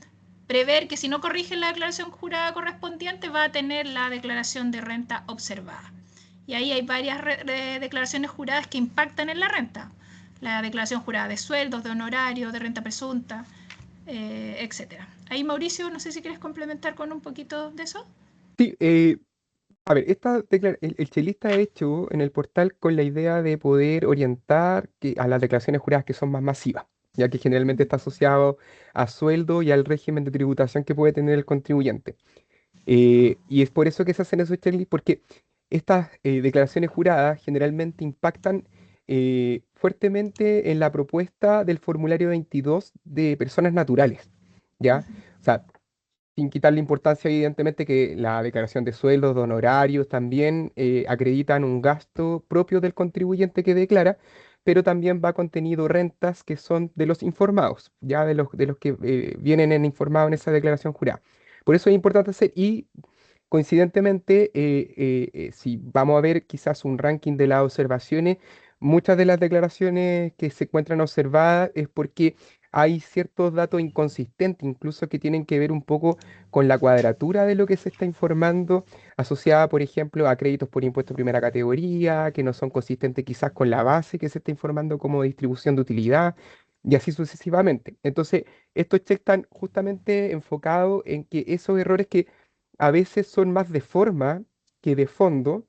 prever que si no corriges la declaración jurada correspondiente va a tener la declaración de renta observada. Y ahí hay varias declaraciones juradas que impactan en la renta. La declaración jurada de sueldos, de honorarios, de renta presunta, etcétera. Ahí Mauricio, no sé si quieres complementar con un poquito de eso. Sí, a ver, el checklist está hecho en el portal con la idea de poder orientar a las declaraciones juradas que son más masivas, ya que generalmente está asociado a sueldo y al régimen de tributación que puede tener el contribuyente. Y es por eso que se hacen esos checklists, porque estas declaraciones juradas generalmente impactan fuertemente en la propuesta del formulario 22 de personas naturales, ¿ya? O sea, sin quitarle importancia, evidentemente, que la declaración de sueldos, de honorarios también acreditan un gasto propio del contribuyente que declara, pero también va contenido rentas que son de los informados, ya de los que vienen informados en esa declaración jurada. Por eso es importante hacer, y coincidentemente, si vamos a ver quizás un ranking de las observaciones, muchas de las declaraciones que se encuentran observadas es porque hay ciertos datos inconsistentes, incluso que tienen que ver un poco con la cuadratura de lo que se está informando, asociada, por ejemplo, a créditos por impuesto de primera categoría, que no son consistentes quizás con la base que se está informando como distribución de utilidad, y así sucesivamente. Entonces, estos checks están justamente enfocados en que esos errores que a veces son más de forma que de fondo,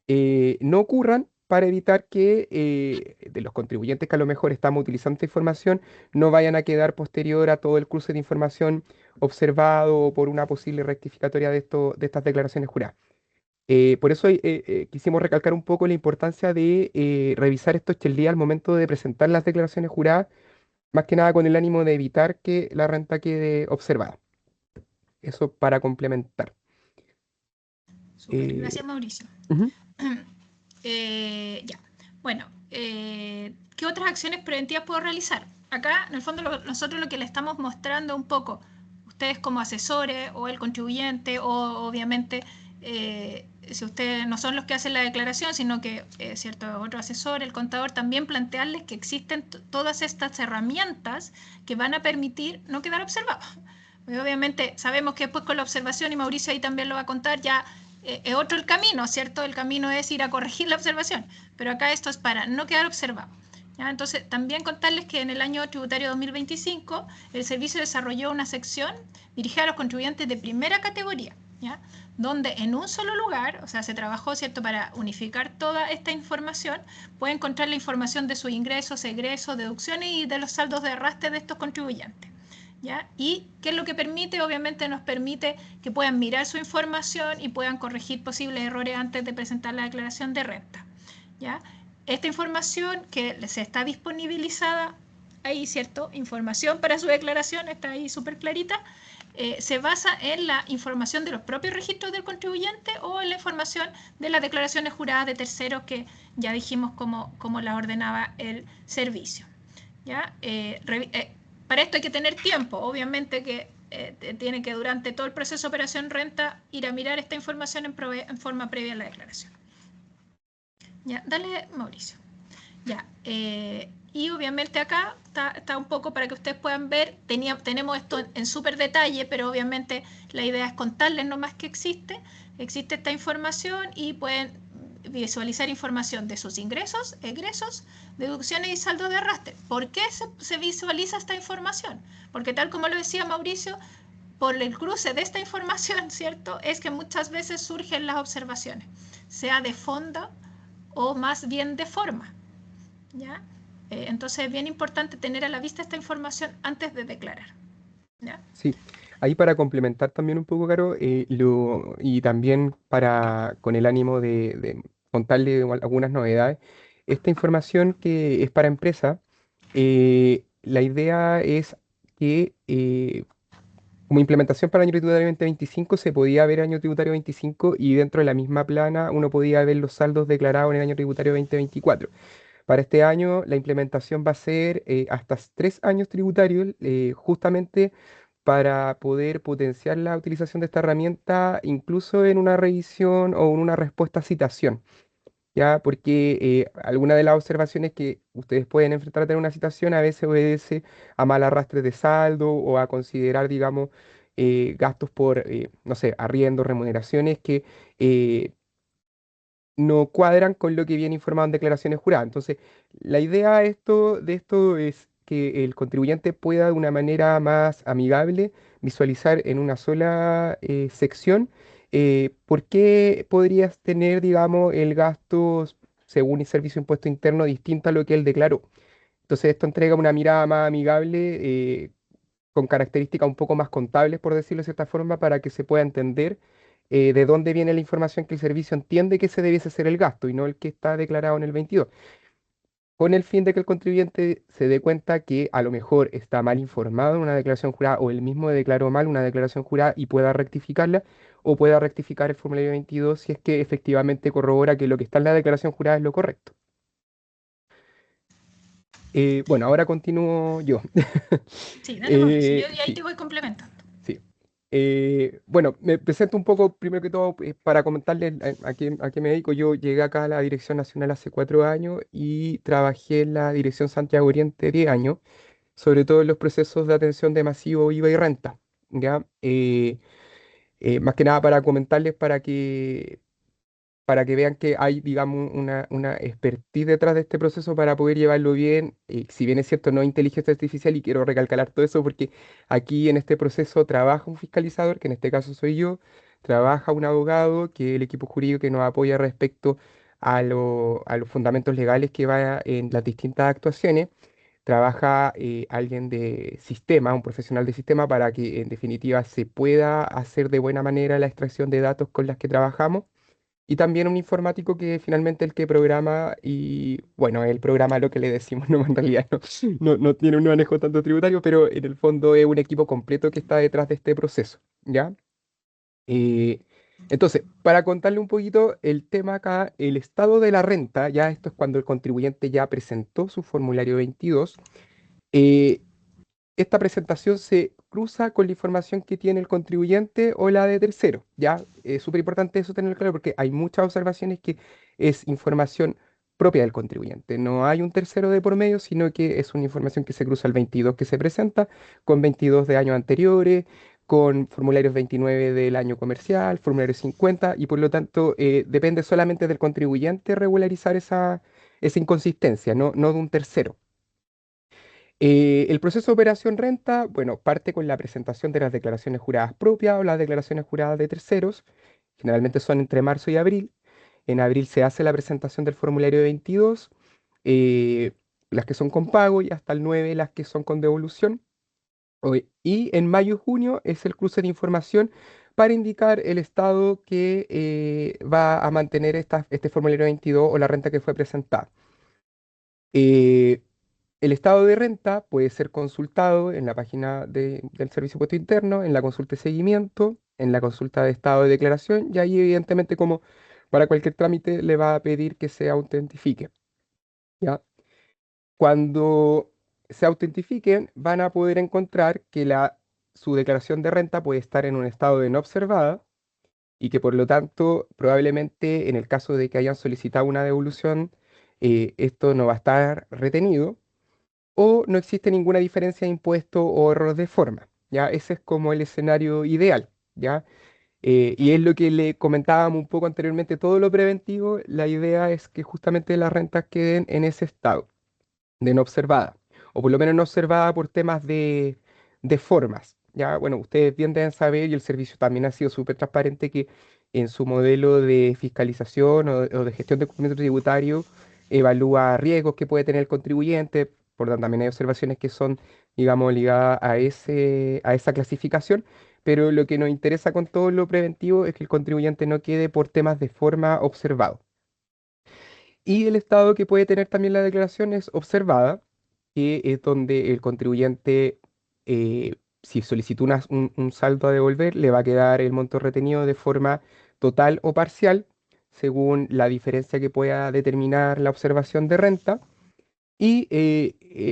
no ocurran, para evitar que de los contribuyentes que a lo mejor estamos utilizando esta información no vayan a quedar posterior a todo el cruce de información observado por una posible rectificatoria de estas declaraciones juradas. Por eso quisimos recalcar un poco la importancia de revisar estos checklists al momento de presentar las declaraciones juradas, más que nada con el ánimo de evitar que la renta quede observada. Eso para complementar. Gracias, Mauricio. Ujú. Ya. Bueno, ¿qué otras acciones preventivas puedo realizar? Acá, en el fondo, nosotros lo que le estamos mostrando un poco, ustedes como asesores o el contribuyente, o obviamente, si ustedes no son los que hacen la declaración, sino que cierto otro asesor, el contador, también plantearles que existen todas estas herramientas que van a permitir no quedar observados. Obviamente sabemos que después con la observación, y Mauricio ahí también lo va a contar, ya es otro el camino, ¿cierto? El camino es ir a corregir la observación, pero acá esto es para no quedar observado. ¿Ya? Entonces, también contarles que en el año tributario 2025 el servicio desarrolló una sección dirigida a los contribuyentes de primera categoría, ¿ya? Donde en un solo lugar, o sea, se trabajó, ¿cierto?, para unificar toda esta información. Puede encontrar la información de sus ingresos, egresos, deducciones y de los saldos de arrastre de estos contribuyentes. ¿Ya? ¿Y qué es lo que permite? Obviamente nos permite que puedan mirar su información y puedan corregir posibles errores antes de presentar la declaración de renta. ¿Ya? Esta información que se está disponibilizada ahí, ¿cierto? Información para su declaración, está ahí súper clarita, se basa en la información de los propios registros del contribuyente o en la información de las declaraciones juradas de terceros que ya dijimos cómo la ordenaba el servicio. ¿Ya? Para esto hay que tener tiempo, obviamente que tiene que durante todo el proceso de operación renta ir a mirar esta información en forma previa a la declaración. Ya, dale, Mauricio. Ya, y obviamente acá está un poco para que ustedes puedan ver, tenemos esto en súper detalle, pero obviamente la idea es contarles nomás que existe esta información y pueden visualizar información de sus ingresos, egresos, deducciones y saldo de arrastre. ¿Por qué se visualiza esta información? Porque tal como lo decía Mauricio, por el cruce de esta información, ¿cierto?, es que muchas veces surgen las observaciones, sea de fondo o más bien de forma. ¿Ya? Entonces es bien importante tener a la vista esta información antes de declarar. ¿Ya? Sí, ahí para complementar también un poco, Caro, y también con el ánimo de contarle algunas novedades, esta información que es para empresa, la idea es que como implementación para el año tributario 2025 se podía ver el año tributario 25 y dentro de la misma plana uno podía ver los saldos declarados en el año tributario 2024. Para este año la implementación va a ser hasta 3 años tributarios, justamente para poder potenciar la utilización de esta herramienta incluso en una revisión o en una respuesta a citación. ¿Ya? Porque alguna de las observaciones que ustedes pueden enfrentar a tener una citación a veces obedece a mal arrastre de saldo o a considerar, digamos, gastos por, no sé, arriendo, remuneraciones que no cuadran con lo que viene informado en declaraciones juradas. Entonces, la idea de esto es que el contribuyente pueda de una manera más amigable visualizar en una sola sección por qué podrías tener, digamos, el gasto según el servicio de impuesto interno distinto a lo que él declaró. Entonces esto entrega una mirada más amigable, con características un poco más contables, por decirlo de cierta forma, para que se pueda entender de dónde viene la información que el servicio entiende que se debiese ser el gasto y no el que está declarado en el 22, con el fin de que el contribuyente se dé cuenta que a lo mejor está mal informado en una declaración jurada o él mismo declaró mal una declaración jurada y pueda rectificarla o pueda rectificar el formulario 22 si es que efectivamente corrobora que lo que está en la declaración jurada es lo correcto. Bueno, ahora continúo yo. Sí, dale nomás, sí, yo ahí Sí, te voy complementando. sí. Bueno, me presento un poco, primero que todo, para comentarles a qué me dedico. Yo llegué acá a la Dirección Nacional hace 4 años y trabajé en la Dirección Santiago Oriente 10 años, sobre todo en los procesos de atención de masivo IVA y renta, ¿ya? Más que nada para comentarles para que vean que hay, digamos, una expertise detrás de este proceso para poder llevarlo bien. Si bien es cierto, no es inteligencia artificial, y quiero recalcar todo eso porque aquí en este proceso trabaja un fiscalizador, que en este caso soy yo, trabaja un abogado, que es el equipo jurídico que nos apoya respecto a los fundamentos legales que va en las distintas actuaciones. Trabaja alguien de sistema, un profesional de sistema, para que en definitiva se pueda hacer de buena manera la extracción de datos con las que trabajamos. Y también un informático que finalmente el que programa y, bueno, él programa lo que le decimos, no, en realidad no tiene un manejo tanto tributario, pero en el fondo es un equipo completo que está detrás de este proceso, ¿ya? Eh, entonces, para contarle un poquito el tema acá, el estado de la renta, ya esto es cuando el contribuyente ya presentó su formulario 22, eh, esta presentación se cruza con la información que tiene el contribuyente o la de tercero. Ya es súper importante eso tenerlo claro porque hay muchas observaciones que es información propia del contribuyente. No hay un tercero de por medio, sino que es una información que se cruza al 22 que se presenta, con 22 de años anteriores, con formularios 29 del año comercial, formularios 50, y por lo tanto depende solamente del contribuyente regularizar esa inconsistencia, no de un tercero. El proceso de operación renta, bueno, parte con la presentación de las declaraciones juradas propias o las declaraciones juradas de terceros. Generalmente son entre marzo y abril. En abril se hace la presentación del formulario 22, eh, las que son con pago, y hasta el 9 las que son con devolución. Y en mayo y junio es el cruce de información para indicar el estado que va a mantener este formulario 22 o la renta que fue presentada. Eh, el estado de renta puede ser consultado en la página del Servicio de Impuesto Interno, en la consulta de seguimiento, en la consulta de estado de declaración, y ahí evidentemente como para cualquier trámite le va a pedir que se autentifique, ¿ya? Cuando se autentifiquen van a poder encontrar que su declaración de renta puede estar en un estado de no observada y que por lo tanto probablemente en el caso de que hayan solicitado una devolución, esto no va a estar retenido o no existe ninguna diferencia de impuesto o error de forma, ¿ya? Ese es como el escenario ideal, ¿ya? Y es lo que le comentábamos un poco anteriormente, todo lo preventivo, la idea es que justamente las rentas queden en ese estado, de no observada, o por lo menos no observada por temas de formas, ¿ya? Bueno, ustedes bien deben saber, y el servicio también ha sido súper transparente, que en su modelo de fiscalización o de gestión de cumplimiento tributario evalúa riesgos que puede tener el contribuyente, por tanto también hay observaciones que son, digamos, ligadas a esa clasificación, pero lo que nos interesa con todo lo preventivo es que el contribuyente no quede por temas de forma observado. Y el estado que puede tener también la declaración es observada, que es donde el contribuyente, si solicitó un saldo a devolver, le va a quedar el monto retenido de forma total o parcial, según la diferencia que pueda determinar la observación de renta. Y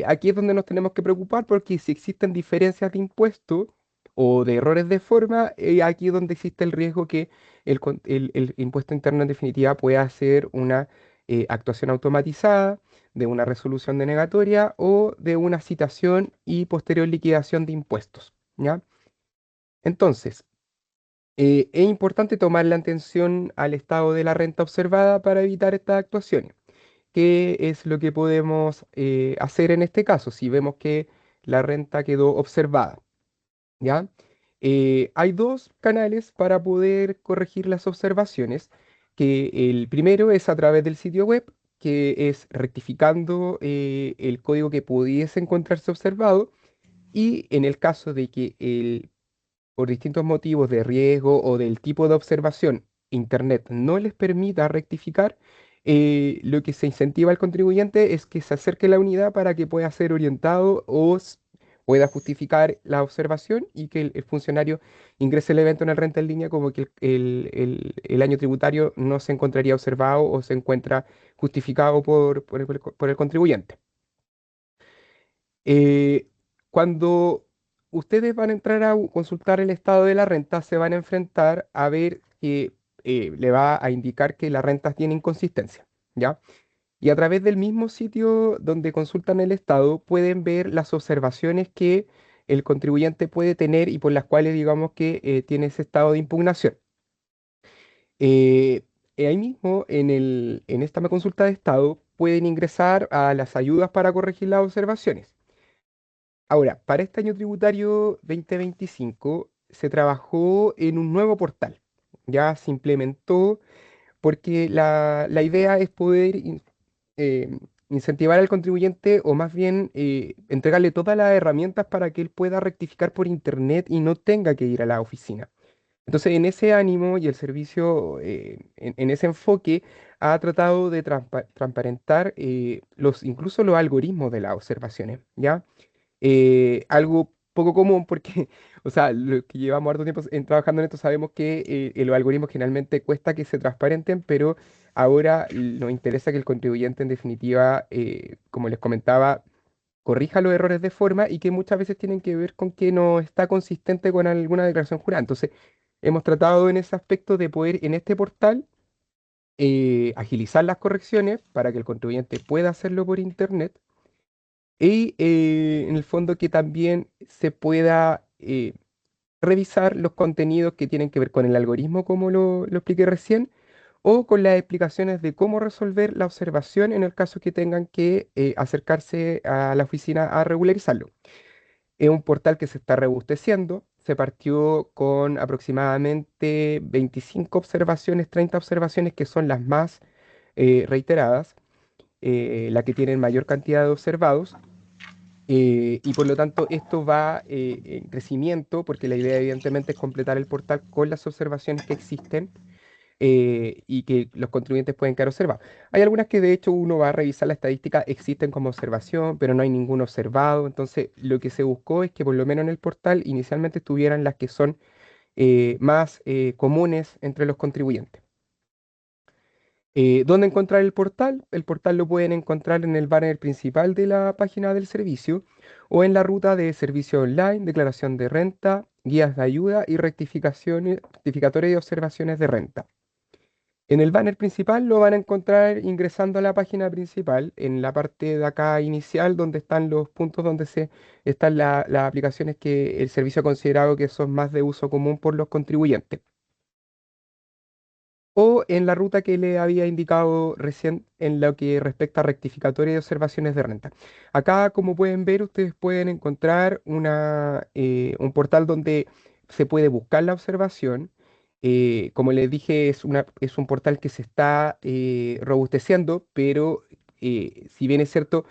aquí es donde nos tenemos que preocupar porque si existen diferencias de impuesto o de errores de forma, aquí es donde existe el riesgo que el impuesto interno en definitiva pueda hacer una actuación automatizada de una resolución denegatoria o de una citación y posterior liquidación de impuestos, ¿ya? Entonces, es importante tomar la atención al estado de la renta observada para evitar estas actuaciones. ¿qué es lo que podemos hacer en este caso? Si vemos que la renta quedó observada, ¿ya? Hay dos canales para poder corregir las observaciones, que el primero es a través del sitio web, que es rectificando el código que pudiese encontrarse observado, y en el caso de que por distintos motivos de riesgo o del tipo de observación, Internet no les permita rectificar, lo que se incentiva al contribuyente es que se acerque a la unidad para que pueda ser orientado o pueda justificar la observación y que el funcionario ingrese el evento en el renta en línea como que el año tributario no se encontraría observado o se encuentra justificado por el contribuyente. Cuando ustedes van a entrar a consultar el estado de la renta, se van a enfrentar a ver que le va a indicar que las rentas tienen inconsistencia, ¿ya? Y a través del mismo sitio donde consultan el estado, pueden ver las observaciones que el contribuyente puede tener y por las cuales digamos que tiene ese estado de impugnación. Ahí mismo, en esta consulta de estado, pueden ingresar a las ayudas para corregir las observaciones. Ahora, para este año tributario 2025 se trabajó en un nuevo portal. Ya se implementó porque la idea es poder incentivar al contribuyente o más bien entregarle todas las herramientas para que él pueda rectificar por internet y no tenga que ir a la oficina. Entonces, en ese ánimo y el servicio, en ese enfoque, ha tratado de transparentar incluso los algoritmos de las observaciones, ¿ya? Algo poco común porque, o sea, los que llevamos harto tiempo trabajando en esto sabemos que los algoritmos generalmente cuesta que se transparenten, pero ahora nos interesa que el contribuyente en definitiva, como les comentaba, corrija los errores de forma y que muchas veces tienen que ver con que no está consistente con alguna declaración jurada. Entonces, hemos tratado en ese aspecto de poder en este portal agilizar las correcciones para que el contribuyente pueda hacerlo por internet y en el fondo que también se pueda revisar los contenidos que tienen que ver con el algoritmo, como lo expliqué recién, o con las explicaciones de cómo resolver la observación en el caso que tengan que acercarse a la oficina a regularizarlo. Es un portal que se está robusteciendo. Se partió con aproximadamente 25 observaciones, 30 observaciones que son las más reiteradas, las que tienen mayor cantidad de observados. Y por lo tanto esto va en crecimiento porque la idea evidentemente es completar el portal con las observaciones que existen y que los contribuyentes pueden quedar observados. Hay algunas que de hecho uno va a revisar la estadística, existen como observación, pero no hay ningún observado. Entonces lo que se buscó es que por lo menos en el portal inicialmente estuvieran las que son más comunes entre los contribuyentes. ¿Dónde encontrar el portal? El portal lo pueden encontrar en el banner principal de la página del servicio o en la ruta de servicio online, declaración de renta, guías de ayuda y rectificatorias y observaciones de renta. En el banner principal lo van a encontrar ingresando a la página principal, en la parte de acá inicial, donde están los puntos donde están las aplicaciones que el servicio ha considerado que son más de uso común por los contribuyentes. O en la ruta que le había indicado recién en lo que respecta a rectificatoria y observaciones de renta. Acá, como pueden ver, ustedes pueden encontrar un portal donde se puede buscar la observación. Como les dije, es un portal que se está robusteciendo, pero si bien es cierto,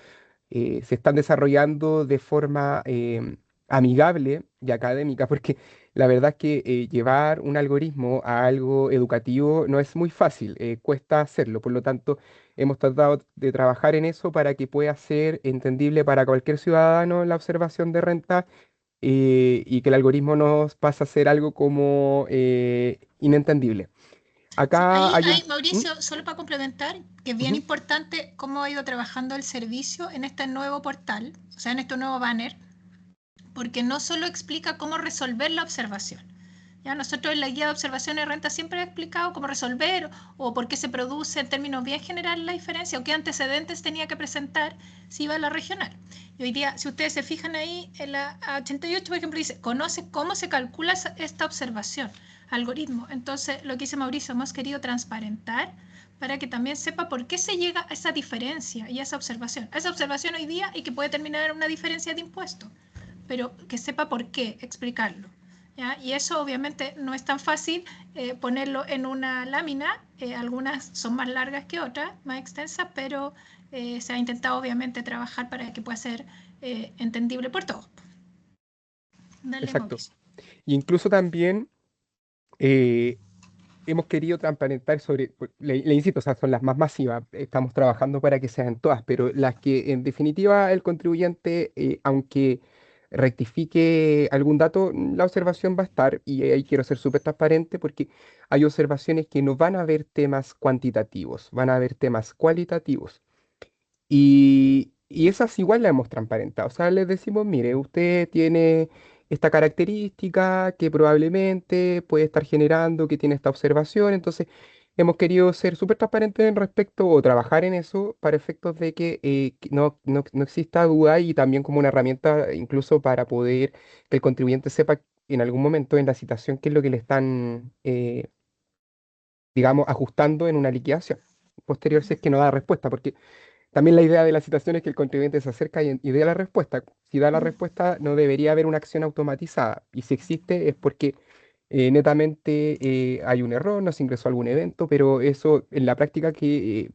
se están desarrollando de forma amigable y académica, porque la verdad es que llevar un algoritmo a algo educativo no es muy fácil, cuesta hacerlo. Por lo tanto, hemos tratado de trabajar en eso para que pueda ser entendible para cualquier ciudadano la observación de renta y que el algoritmo no pase a ser algo como inentendible. Acá hay Mauricio, solo para complementar, que es bien importante cómo ha ido trabajando el servicio en este nuevo portal, o sea, en este nuevo banner, porque no solo explica cómo resolver la observación. Ya nosotros en la guía de observación de renta siempre he explicado cómo resolver o por qué se produce en términos bien generales la diferencia o qué antecedentes tenía que presentar si iba a la regional. Y hoy día, si ustedes se fijan ahí, en la 88, por ejemplo, dice, conoce cómo se calcula esta observación, algoritmo. Entonces, lo que dice Mauricio, hemos querido transparentar para que también sepa por qué se llega a esa diferencia y a esa observación. A esa observación hoy día y que puede terminar en una diferencia de impuesto, pero que sepa por qué, explicarlo. ¿Ya? Y eso obviamente no es tan fácil ponerlo en una lámina. Algunas son más largas que otras, más extensas, pero se ha intentado obviamente trabajar para que pueda ser entendible por todos. Dale, Exacto. Mauricio. Y incluso también hemos querido transparentar sobre, le insisto, o sea, son las más masivas, estamos trabajando para que sean todas, pero las que en definitiva el contribuyente, aunque rectifique algún dato, la observación va a estar, y ahí quiero ser súper transparente porque hay observaciones que no van a ver temas cuantitativos, van a ver temas cualitativos. Y esas igual las hemos transparentado. O sea, les decimos, mire, usted tiene esta característica que probablemente puede estar generando, que tiene esta observación. Entonces, hemos querido ser súper transparentes en respecto o trabajar en eso para efectos de que no exista duda y también como una herramienta incluso para poder que el contribuyente sepa en algún momento en la citación qué es lo que le están, digamos, ajustando en una liquidación posterior si es que no da respuesta, porque también la idea de la citación es que el contribuyente se acerca y dé la respuesta. Si da la respuesta, no debería haber una acción automatizada. Y si existe, es porque netamente hay un error, no se ingresó algún evento, pero eso en la práctica que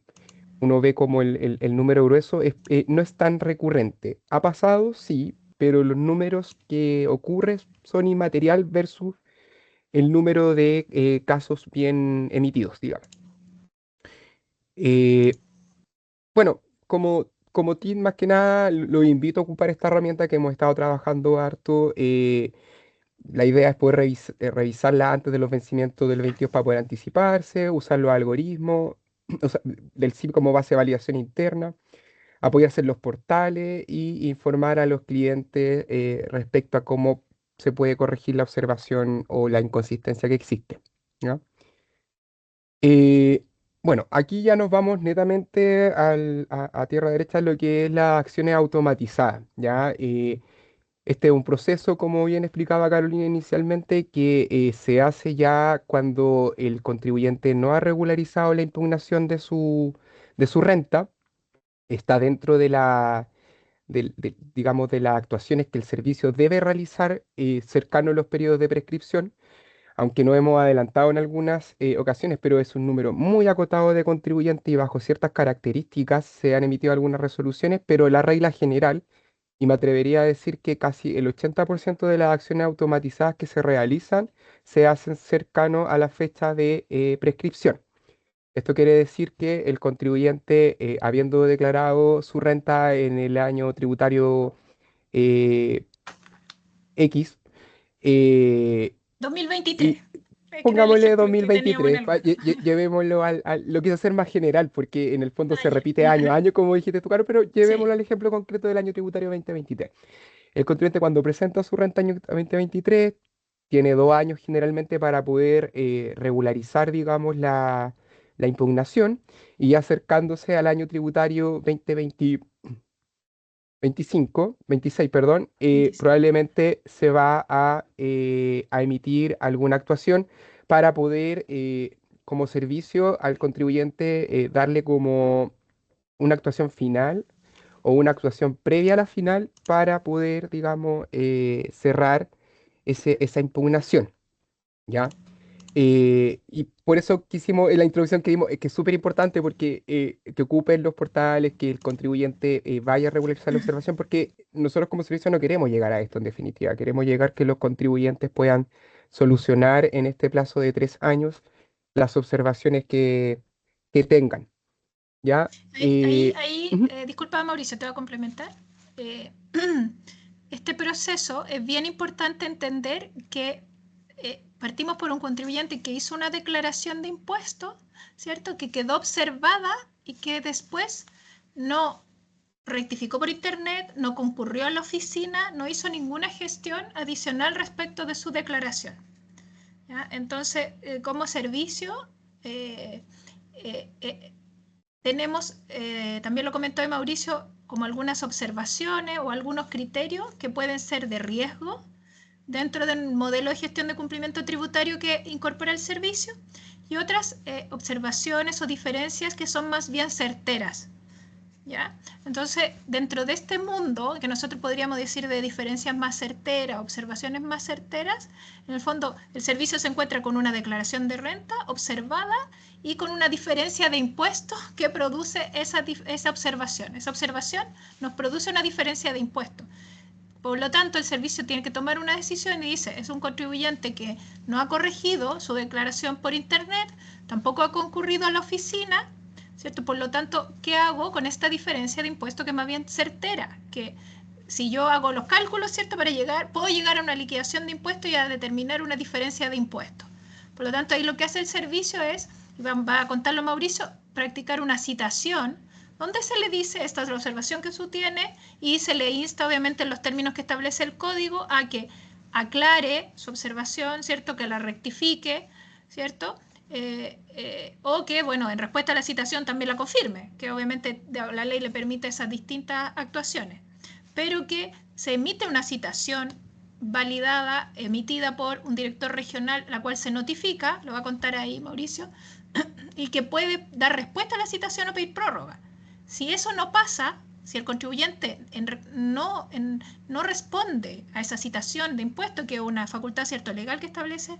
uno ve como el número grueso no es tan recurrente. Ha pasado, sí, pero los números que ocurren son inmaterial versus el número de casos bien emitidos, digamos. Bueno, como team, más que nada, lo invito a ocupar esta herramienta que hemos estado trabajando harto. La idea es poder revisarla antes de los vencimientos del 22 para poder anticiparse, usar los algoritmos, o sea, del CIP como base de validación interna, apoyarse en los portales y informar a los clientes respecto a cómo se puede corregir la observación o la inconsistencia que existe. ¿Ya? Eh, bueno, aquí ya nos vamos netamente a tierra derecha en lo que es las acciones automatizadas, ¿ya? Este es un proceso, como bien explicaba Carolina inicialmente, que se hace ya cuando el contribuyente no ha regularizado la impugnación de su renta, está dentro de digamos, de las actuaciones que el servicio debe realizar cercano a los periodos de prescripción, aunque no hemos adelantado en algunas ocasiones, pero es un número muy acotado de contribuyentes y bajo ciertas características se han emitido algunas resoluciones, pero la regla general, y me atrevería a decir que casi el 80% de las acciones automatizadas que se realizan se hacen cercano a la fecha de prescripción. Esto quiere decir que el contribuyente, habiendo declarado su renta en el año tributario X, 2023. pongámosle 2023, llevémoslo lo quise hacer más general porque en el fondo se repite año a año, como dijiste tú, Caro, pero llevémoslo al ejemplo concreto del año tributario 2023. El contribuyente cuando presenta su renta año 2023 tiene 2 años generalmente para poder regularizar, digamos, la impugnación y ya acercándose al año tributario 26, perdón, probablemente se va a emitir alguna actuación para poder, como servicio al contribuyente, darle como una actuación final o una actuación previa a la final para poder, digamos, cerrar esa impugnación, ¿ya? Y por eso quisimos, en la introducción que dimos, que es súper importante porque que ocupen los portales, que el contribuyente vaya a regularizar la observación, porque nosotros como servicio no queremos llegar a esto en definitiva, queremos llegar que los contribuyentes puedan solucionar en este plazo de 3 años las observaciones que tengan, ¿ya? Disculpa, Mauricio, te voy a complementar. Este proceso es bien importante entender que partimos por un contribuyente que hizo una declaración de impuestos, ¿cierto? Que quedó observada y que después no rectificó por internet, no concurrió a la oficina, no hizo ninguna gestión adicional respecto de su declaración. ¿Ya? Entonces, como servicio, tenemos, también lo comentó Mauricio, como algunas observaciones o algunos criterios que pueden ser de riesgo dentro del modelo de gestión de cumplimiento tributario que incorpora el servicio, y otras observaciones o diferencias que son más bien certeras. ¿Ya? Entonces, dentro de este mundo, que nosotros podríamos decir de diferencias más certeras, observaciones más certeras, en el fondo el servicio se encuentra con una declaración de renta observada y con una diferencia de impuestos que produce esa observación. Esa observación nos produce una diferencia de impuestos. Por lo tanto, el servicio tiene que tomar una decisión y dice, es un contribuyente que no ha corregido su declaración por internet, tampoco ha concurrido a la oficina, ¿cierto? Por lo tanto, ¿qué hago con esta diferencia de impuesto que es más bien certera? Que si yo hago los cálculos, ¿cierto? Puedo llegar a una liquidación de impuestos y a determinar una diferencia de impuestos. Por lo tanto, ahí lo que hace el servicio es, va a contarlo Mauricio, practicar una citación donde se le dice, esta es la observación que usted tiene, y se le insta, obviamente, en los términos que establece el código, a que aclare su observación, ¿cierto? Que la rectifique, ¿cierto? O que, bueno, en respuesta a la citación también la confirme, que obviamente la ley le permite esas distintas actuaciones, pero que se emite una citación validada, emitida por un director regional, la cual se notifica, lo va a contar ahí Mauricio, y que puede dar respuesta a la citación o pedir prórroga. Si eso no pasa, si el contribuyente no responde a esa citación de impuesto, que es una facultad, ¿cierto?, legal que establece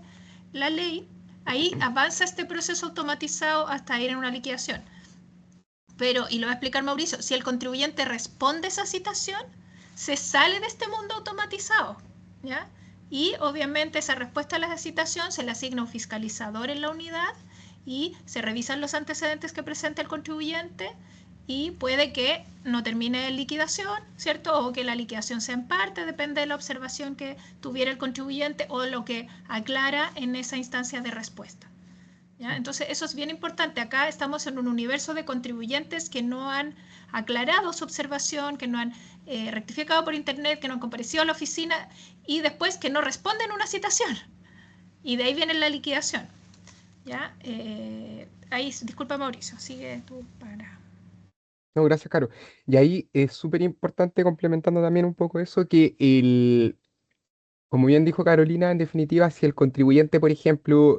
la ley, ahí avanza este proceso automatizado hasta ir en una liquidación. Pero, y lo va a explicar Mauricio, si el contribuyente responde a esa citación, se sale de este mundo automatizado, ¿ya? Y obviamente esa respuesta a la citación se le asigna un fiscalizador en la unidad y se revisan los antecedentes que presenta el contribuyente y puede que no termine en liquidación, ¿cierto? O que la liquidación sea en parte, depende de la observación que tuviera el contribuyente o lo que aclara en esa instancia de respuesta. ¿Ya? Entonces, eso es bien importante. Acá estamos en un universo de contribuyentes que no han aclarado su observación, que no han rectificado por internet, que no han comparecido a la oficina y después que no responden a una citación. Y de ahí viene la liquidación. ¿Ya? Ahí, disculpa Mauricio, sigue tú para... No, gracias, Caro. Y ahí es súper importante, complementando también un poco eso, que como bien dijo Carolina, en definitiva, si el contribuyente, por ejemplo,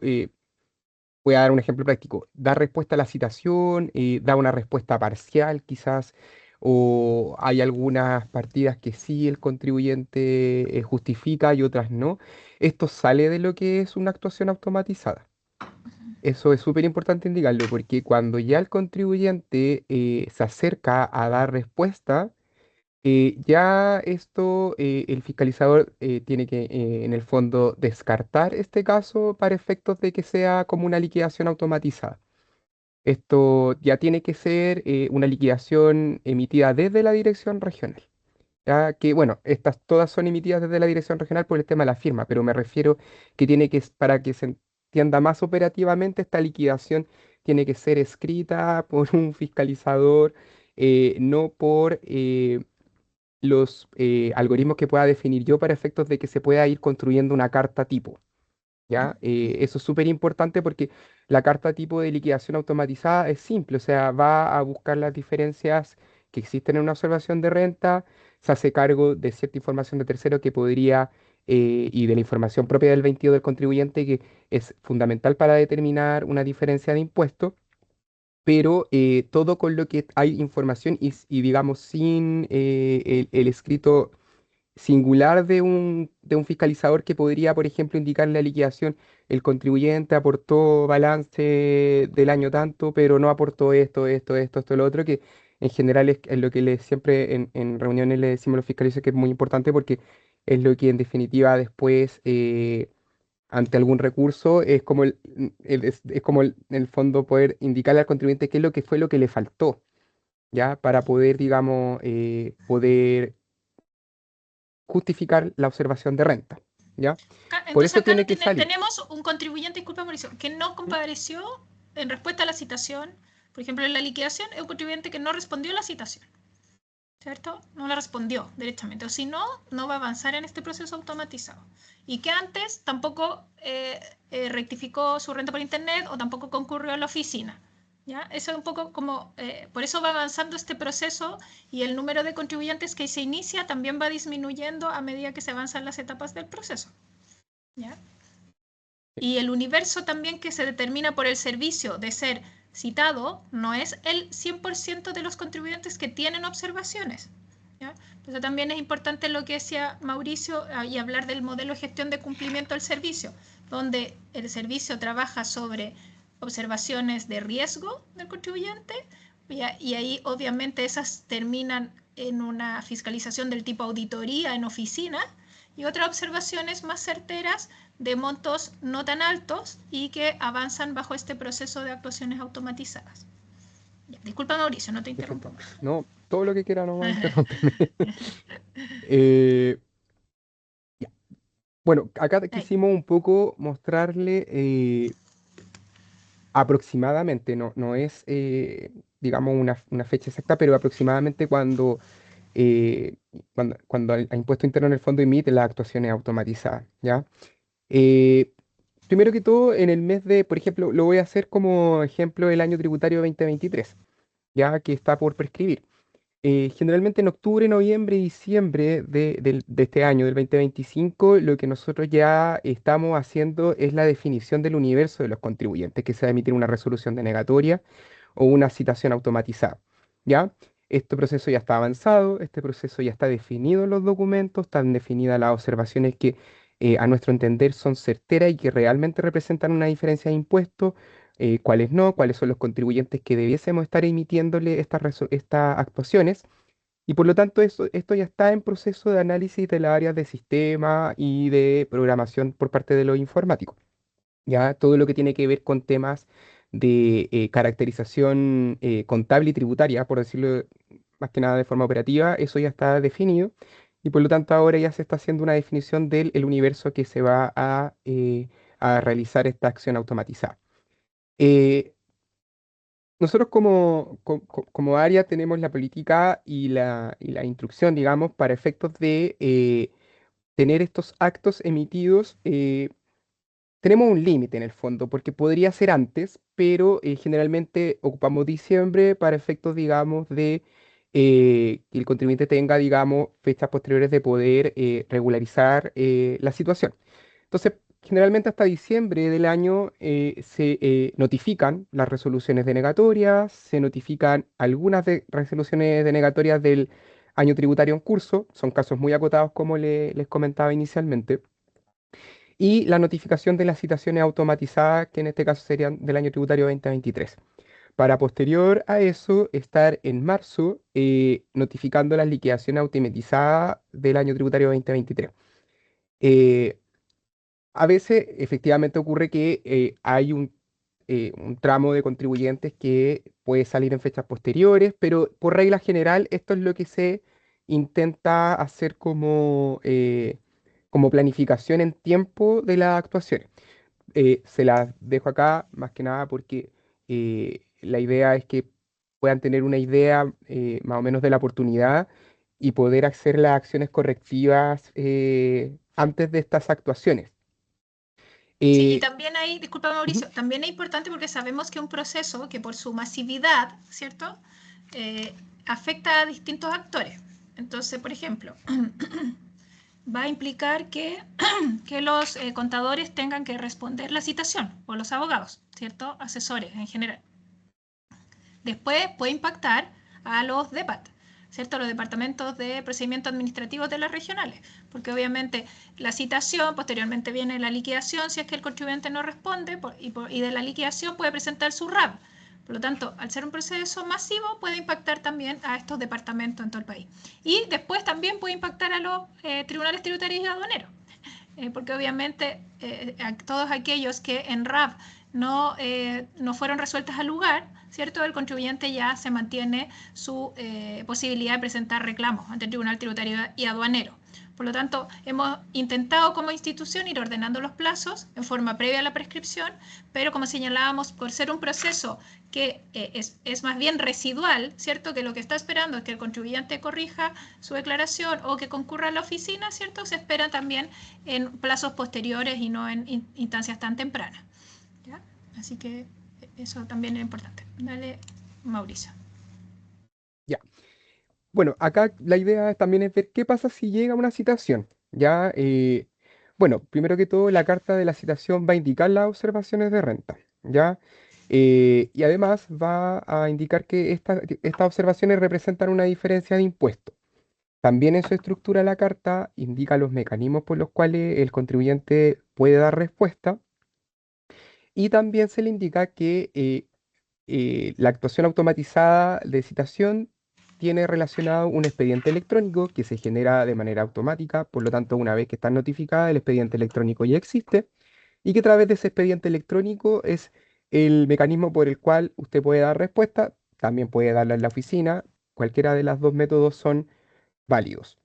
voy a dar un ejemplo práctico, da respuesta a la citación, da una respuesta parcial quizás, o hay algunas partidas que sí el contribuyente justifica y otras no, esto sale de lo que es una actuación automatizada. Eso es súper importante indicarlo, porque cuando ya el contribuyente se acerca a dar respuesta, ya esto el fiscalizador tiene que, en el fondo, descartar este caso para efectos de que sea como una liquidación automatizada. Esto ya tiene que ser una liquidación emitida desde la dirección regional. Ya que, bueno, estas todas son emitidas desde la dirección regional por el tema de la firma, pero me refiero que tiene que, para que se entienda más operativamente, esta liquidación tiene que ser escrita por un fiscalizador, no por los algoritmos que pueda definir yo para efectos de que se pueda ir construyendo una carta tipo. ¿Ya? Eso es súper importante porque la carta tipo de liquidación automatizada es simple, o sea, va a buscar las diferencias que existen en una observación de renta, se hace cargo de cierta información de tercero que podría, y de la información propia del 22 del contribuyente, que es fundamental para determinar una diferencia de impuesto, pero todo con lo que hay información y digamos, sin el escrito singular de un fiscalizador que podría, por ejemplo, indicar en la liquidación, el contribuyente aportó balance del año tanto, pero no aportó esto, lo otro, que en general es lo que siempre en reuniones le decimos a los fiscalizadores que es muy importante porque es lo que en definitiva después, ante algún recurso, es como es como en el fondo poder indicarle al contribuyente qué es lo que fue lo que le faltó, ¿ya? Para poder, digamos, poder justificar la observación de renta, ¿ya? Por Entonces eso acá tiene que salir. tenemos un contribuyente, disculpa Mauricio, que no compareció en respuesta a la citación. Por ejemplo, en la liquidación es un contribuyente que no respondió a la citación, ¿cierto? No la respondió directamente, o si no, no va a avanzar en este proceso automatizado. Y que antes tampoco rectificó su renta por internet o tampoco concurrió a la oficina. ¿Ya? Eso es un poco como, por eso va avanzando este proceso y el número de contribuyentes que se inicia también va disminuyendo a medida que se avanzan las etapas del proceso. ¿Ya? Y el universo también que se determina por el servicio de ser citado no es el 100% de los contribuyentes que tienen observaciones. ¿Ya? Entonces también es importante lo que decía Mauricio y hablar del modelo de gestión de cumplimiento del servicio, donde el servicio trabaja sobre observaciones de riesgo del contribuyente y ahí obviamente esas terminan en una fiscalización del tipo auditoría en oficina y otras observaciones más certeras de montos no tan altos y que avanzan bajo este proceso de actuaciones automatizadas. Ya, disculpa Mauricio, no te interrumpo más. No, todo lo que quiera, no me interrumpen. Ya. Bueno, acá quisimos un poco mostrarle aproximadamente, no es, digamos, una fecha exacta, pero aproximadamente cuando el impuesto interno en el fondo emite las actuaciones automatizadas, ¿ya? Eh, Primero que todo, en el mes de, por ejemplo, lo voy a hacer como ejemplo el año tributario 2023, ya que está por prescribir. Generalmente en octubre, noviembre y diciembre de este año, del 2025, lo que nosotros ya estamos haciendo es la definición del universo de los contribuyentes, que se va a emitir una resolución denegatoria o una citación automatizada, ¿ya? Este proceso ya está avanzado, este proceso ya está definido en los documentos, están definidas las observaciones que a nuestro entender son certeras y que realmente representan una diferencia de impuestos, cuáles no, cuáles son los contribuyentes que debiésemos estar emitiéndole estas actuaciones. Y por lo tanto, esto ya está en proceso de análisis de las áreas de sistema y de programación por parte de los informáticos. Ya todo lo que tiene que ver con temas de caracterización contable y tributaria, por decirlo más que nada de forma operativa, eso ya está definido. Y por lo tanto ahora ya se está haciendo una definición del el universo que se va a realizar esta acción automatizada. Eh, Nosotros como área tenemos la política y la instrucción, digamos, para efectos de tener estos actos emitidos. Tenemos un límite en el fondo, porque podría ser antes, pero generalmente ocupamos diciembre para efectos, digamos, de que el contribuyente tenga, digamos, fechas posteriores de poder regularizar la situación. Entonces, generalmente hasta diciembre del año se notifican las resoluciones denegatorias, se notifican algunas resoluciones denegatorias del año tributario en curso, son casos muy acotados como les comentaba inicialmente, y la notificación de las citaciones automatizadas, que en este caso serían del año tributario 2023. Para posterior a eso, estar en marzo notificando las liquidaciones automatizadas del año tributario 2023. A veces efectivamente ocurre que hay un tramo de contribuyentes que puede salir en fechas posteriores, pero por regla general esto es lo que se intenta hacer como planificación en tiempo de las actuaciones. Se las dejo acá más que nada porque la idea es que puedan tener una idea más o menos de la oportunidad y poder hacer las acciones correctivas antes de estas actuaciones. Sí, y también hay, disculpa Mauricio, también es importante porque sabemos que es un proceso que por su masividad, ¿cierto? Afecta a distintos actores. Entonces, por ejemplo, va a implicar que los contadores tengan que responder la citación, o los abogados, ¿cierto? Asesores en general. Después puede impactar a los DEPAT, ¿cierto? Los departamentos de procedimiento administrativo de las regionales, porque obviamente la citación, posteriormente viene la liquidación si es que el contribuyente no responde y de la liquidación puede presentar su RAB. Por lo tanto, al ser un proceso masivo, puede impactar también a estos departamentos en todo el país. Y después también puede impactar a los tribunales tributarios y aduaneros, porque obviamente a todos aquellos que en RAB no fueron resueltas al lugar, ¿cierto? El contribuyente ya se mantiene su posibilidad de presentar reclamos ante el Tribunal Tributario y Aduanero. Por lo tanto, hemos intentado como institución ir ordenando los plazos en forma previa a la prescripción, pero como señalábamos, por ser un proceso que es más bien residual, ¿cierto? Que lo que está esperando es que el contribuyente corrija su declaración o que concurra a la oficina, ¿cierto? Se espera también en plazos posteriores y no en instancias tan tempranas. ¿Ya? Así que eso también es importante. Dale, Mauricio. Ya. Bueno, acá la idea también es ver qué pasa si llega una citación. Ya, Bueno, primero que todo, la carta de la citación va a indicar las observaciones de renta, ¿ya? Y además va a indicar que estas observaciones representan una diferencia de impuesto. También en su estructura la carta indica los mecanismos por los cuales el contribuyente puede dar respuesta y también se le indica que la actuación automatizada de citación tiene relacionado un expediente electrónico que se genera de manera automática, por lo tanto, una vez que está notificada, el expediente electrónico ya existe y que a través de ese expediente electrónico es el mecanismo por el cual usted puede dar respuesta, también puede darla en la oficina, cualquiera de los dos métodos son válidos.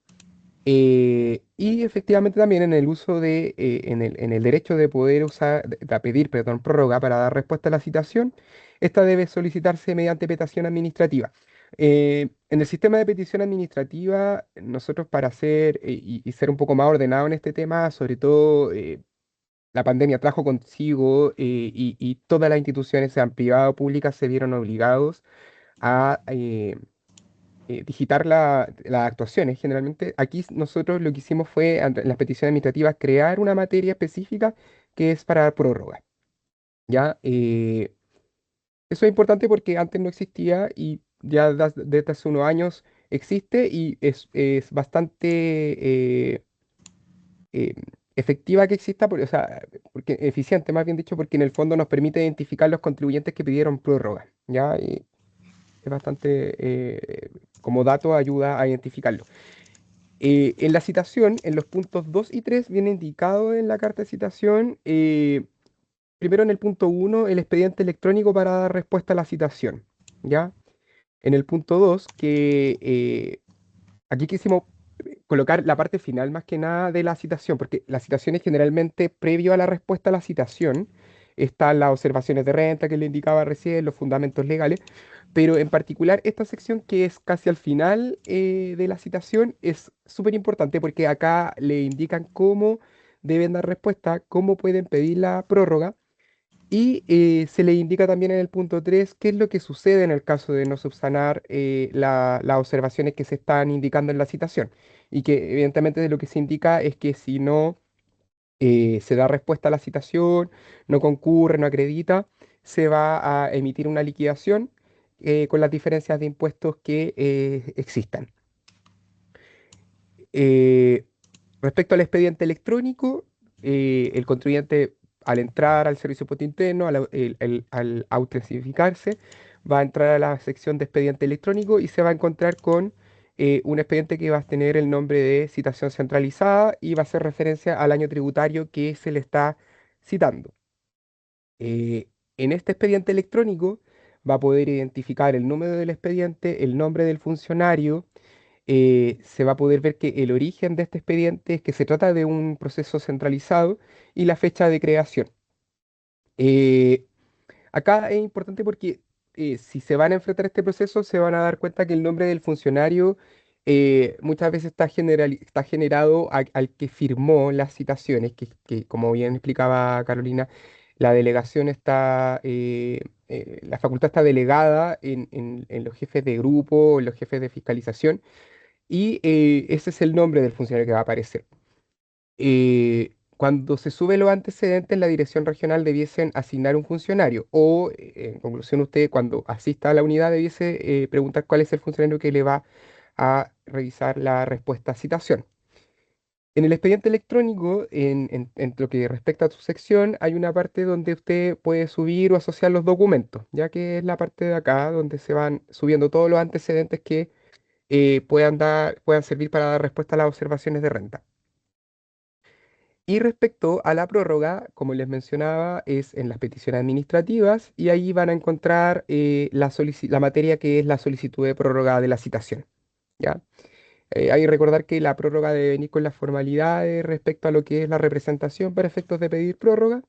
Y efectivamente también en el uso en el derecho de poder usar, de pedir, perdón, prórroga para dar respuesta a la citación, esta debe solicitarse mediante petición administrativa. En el sistema de petición administrativa, nosotros para hacer y ser un poco más ordenado en este tema, sobre todo la pandemia trajo consigo y todas las instituciones, sean privadas o públicas, se vieron obligados a digitar las actuaciones. Generalmente aquí nosotros lo que hicimos fue, en las peticiones administrativas, crear una materia específica que es para prórroga. ¿Ya? Eso es importante porque antes no existía y ya desde hace unos años existe y es bastante eh, efectiva que exista, o sea, porque, eficiente más bien dicho, porque en el fondo nos permite identificar los contribuyentes que pidieron prórroga. ¿Ya? Es bastante, como dato, ayuda a identificarlo. En la citación, en los puntos 2 y 3, viene indicado en la carta de citación, primero en el punto 1, el expediente electrónico para dar respuesta a la citación, ¿ya? En el punto 2, que aquí quisimos colocar la parte final más que nada de la citación, porque la citación es generalmente previo a la respuesta a la citación. Están las observaciones de renta que le indicaba recién, los fundamentos legales, pero en particular esta sección que es casi al final de la citación es súper importante porque acá le indican cómo deben dar respuesta, cómo pueden pedir la prórroga y se le indica también en el punto 3 qué es lo que sucede en el caso de no subsanar las observaciones que se están indicando en la citación. Y que evidentemente lo que se indica es que si no se da respuesta a la citación, no concurre, no acredita, se va a emitir una liquidación con las diferencias de impuestos que existan. Eh, Respecto al expediente electrónico, el contribuyente al entrar al servicio de impuesto interno, al autentificarse, va a entrar a la sección de expediente electrónico y se va a encontrar con un expediente que va a tener el nombre de citación centralizada y va a hacer referencia al año tributario que se le está citando. En este expediente electrónico va a poder identificar el número del expediente, el nombre del funcionario, se va a poder ver que el origen de este expediente es que se trata de un proceso centralizado y la fecha de creación. Eh, Acá es importante porque si se van a enfrentar a este proceso, se van a dar cuenta que el nombre del funcionario muchas veces está generado al que firmó las citaciones, que como bien explicaba Carolina, la delegación está, la facultad está delegada en los jefes de grupo, en los jefes de fiscalización y ese es el nombre del funcionario que va a aparecer. Cuando se sube los antecedentes, la dirección regional debiesen asignar un funcionario o, en conclusión, usted cuando asista a la unidad debiese preguntar cuál es el funcionario que le va a revisar la respuesta a citación. En el expediente electrónico, en lo que respecta a su sección, hay una parte donde usted puede subir o asociar los documentos, ya que es la parte de acá donde se van subiendo todos los antecedentes que puedan servir para dar respuesta a las observaciones de renta. Y respecto a la prórroga, como les mencionaba, es en las peticiones administrativas y ahí van a encontrar la materia que es la solicitud de prórroga de la citación. ¿Ya? Hay que recordar que la prórroga debe venir con las formalidades respecto a lo que es la representación para efectos de pedir prórroga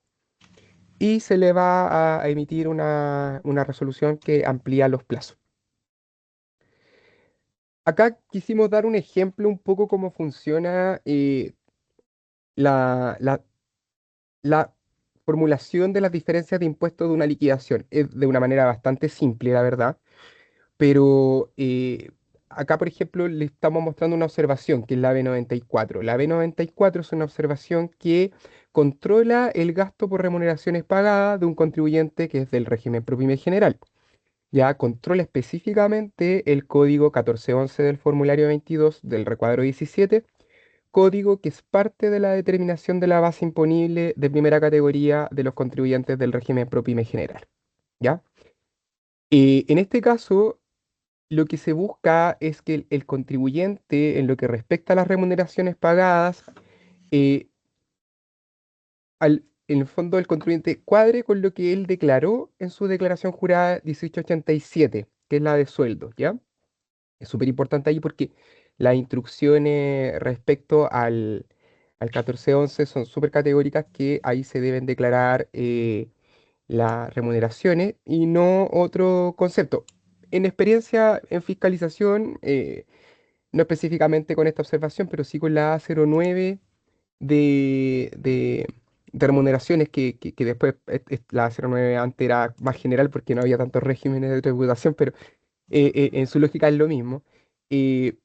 y se le va a emitir una resolución que amplía los plazos. Acá quisimos dar un ejemplo un poco cómo funciona la, la- la formulación de las diferencias de impuestos de una liquidación. Es de una manera bastante simple, la verdad, pero acá, por ejemplo, le estamos mostrando una observación, que es la B94. La B94 es una observación que controla el gasto por remuneraciones pagadas de un contribuyente que es del régimen PROPYME general. Ya controla específicamente el código 1411 del formulario 22 del recuadro 17, código que es parte de la determinación de la base imponible de primera categoría de los contribuyentes del régimen PROPYME general. ¿Ya? En este caso, lo que se busca es que el contribuyente, en lo que respecta a las remuneraciones pagadas, eh, en el fondo el contribuyente cuadre con lo que él declaró en su declaración jurada 1887, que es la de sueldos, ¿ya? Es súper importante ahí porque las instrucciones respecto al 1411 son súper categóricas, que ahí se deben declarar las remuneraciones y no otro concepto. En experiencia en fiscalización, no específicamente con esta observación, pero sí con la A09 de, de- de remuneraciones, que después la A09 antes era más general porque no había tantos regímenes de tributación, pero en su lógica es lo mismo. Eh,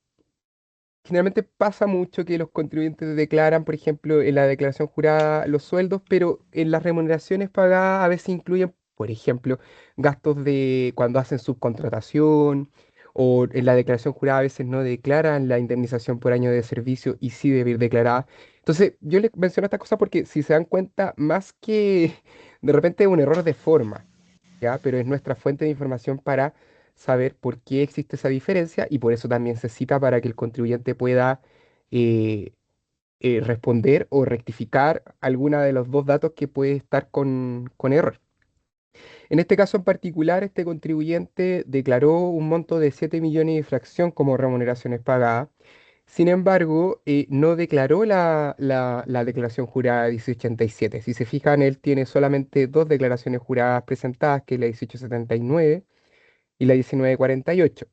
Generalmente pasa mucho que los contribuyentes declaran, por ejemplo, en la declaración jurada los sueldos, pero en las remuneraciones pagadas a veces incluyen, por ejemplo, gastos de cuando hacen subcontratación, o en la declaración jurada a veces no declaran la indemnización por año de servicio y sí debe ir declarada. Entonces, yo les menciono estas cosas porque si se dan cuenta, más que de repente es un error de forma, ¿ya? Pero es nuestra fuente de información para saber por qué existe esa diferencia, y por eso también se cita para que el contribuyente pueda eh, responder o rectificar alguna de los dos datos que puede estar con error. En este caso en particular, este contribuyente declaró un monto de 7 millones de fracción como remuneraciones pagadas. Sin embargo, no declaró la declaración jurada 1887. Si se fijan, él tiene solamente dos declaraciones juradas presentadas, que es la 1879 y la 1948.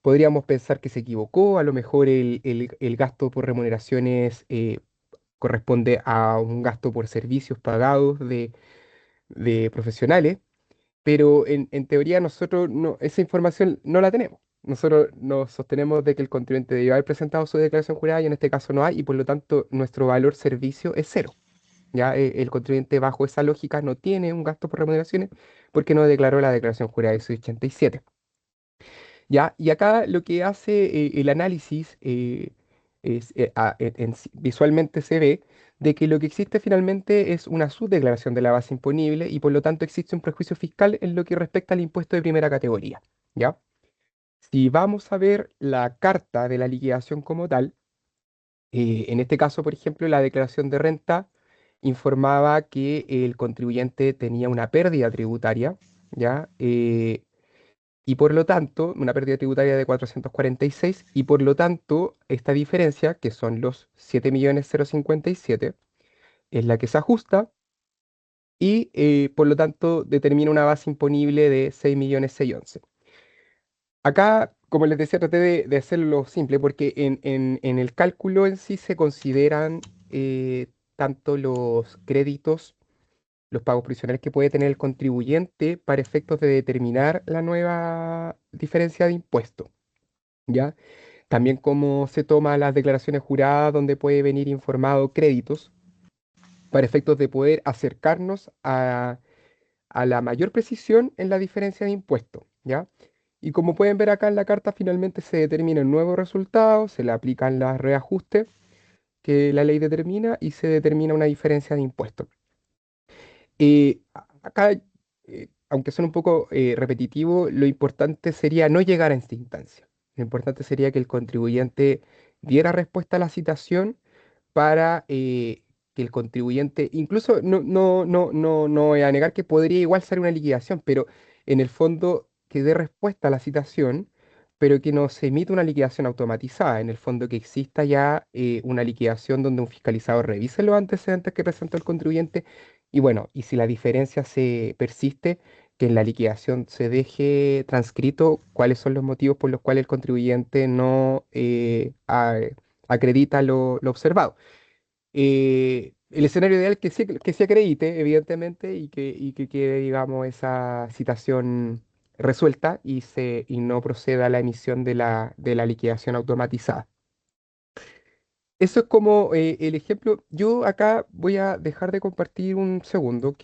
Podríamos pensar que se equivocó, a lo mejor el gasto por remuneraciones corresponde a un gasto por servicios pagados de profesionales, pero en teoría nosotros esa información no la tenemos. Nosotros nos sostenemos de que el contribuyente debió haber presentado su declaración jurada y en este caso no hay, y por lo tanto nuestro valor servicio es cero. Ya el contribuyente bajo esa lógica no tiene un gasto por remuneraciones porque no declaró la declaración jurada de 87. ¿Ya? Y acá lo que hace el análisis es, visualmente se ve de que lo que existe finalmente es una subdeclaración de la base imponible y por lo tanto existe un prejuicio fiscal en lo que respecta al impuesto de primera categoría. ¿Ya? Si vamos a ver la carta de la liquidación como tal, en este caso, por ejemplo, la declaración de renta informaba que el contribuyente tenía una pérdida tributaria, ¿ya? Y por lo tanto, una pérdida tributaria de 446, y por lo tanto, esta diferencia, que son los 7.057.000, es la que se ajusta y por lo tanto determina una base imponible de 6.611.000. Acá, como les decía, traté de hacerlo simple porque en el cálculo en sí se consideran tanto los créditos, los pagos provisionales que puede tener el contribuyente para efectos de determinar la nueva diferencia de impuesto, ¿ya? También cómo se toman las declaraciones juradas, donde puede venir informado créditos para efectos de poder acercarnos a la mayor precisión en la diferencia de impuesto, ¿ya? Y como pueden ver acá en la carta, finalmente se determina el nuevo resultado, se le aplican los reajustes que la ley determina y se determina una diferencia de impuesto. Acá, aunque son un poco repetitivo, lo importante sería no llegar a esta instancia. Lo importante sería que el contribuyente diera respuesta a la citación para que el contribuyente, incluso no voy a negar que podría igual ser una liquidación, pero en el fondo que dé respuesta a la citación, pero que no se emita una liquidación automatizada, en el fondo que exista ya una liquidación donde un fiscalizador revise los antecedentes que presentó el contribuyente, y bueno, y si la diferencia se persiste, que en la liquidación se deje transcrito cuáles son los motivos por los cuales el contribuyente no acredita lo observado. El escenario ideal que sí acredite, evidentemente, y que quede, digamos, esa citación resuelta y no proceda a la emisión de la liquidación automatizada. Eso es como el ejemplo. Yo acá voy a dejar de compartir un segundo.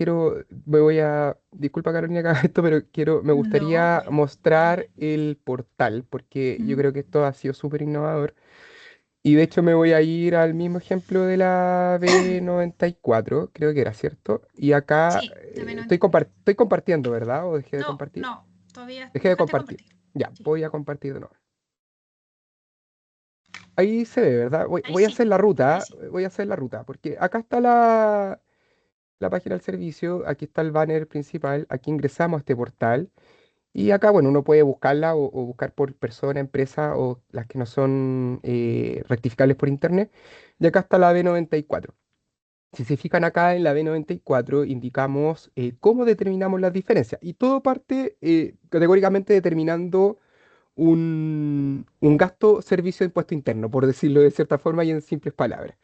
Disculpa Carolina que haga esto, pero me gustaría mostrar el portal, porque yo creo que esto ha sido súper innovador. Y de hecho me voy a ir al mismo ejemplo de la B94, creo que era, ¿cierto? Y acá Sí, estoy compartiendo, ¿verdad? ¿O dejé de compartir? No, todavía Dejé de falta compartir. Ya, voy a compartir de nuevo. Ahí se ve, ¿verdad? Voy a hacer la ruta, voy a hacer la ruta, porque acá está la página del servicio, aquí está el banner principal, aquí ingresamos a este portal, y acá, bueno, uno puede buscarla o buscar por persona, empresa o las que no son rectificables por internet, y acá está la B94. Si se fijan acá en la B94, indicamos cómo determinamos las diferencias, y todo parte categóricamente determinando un gasto servicio de impuesto interno, por decirlo de cierta forma y en simples palabras.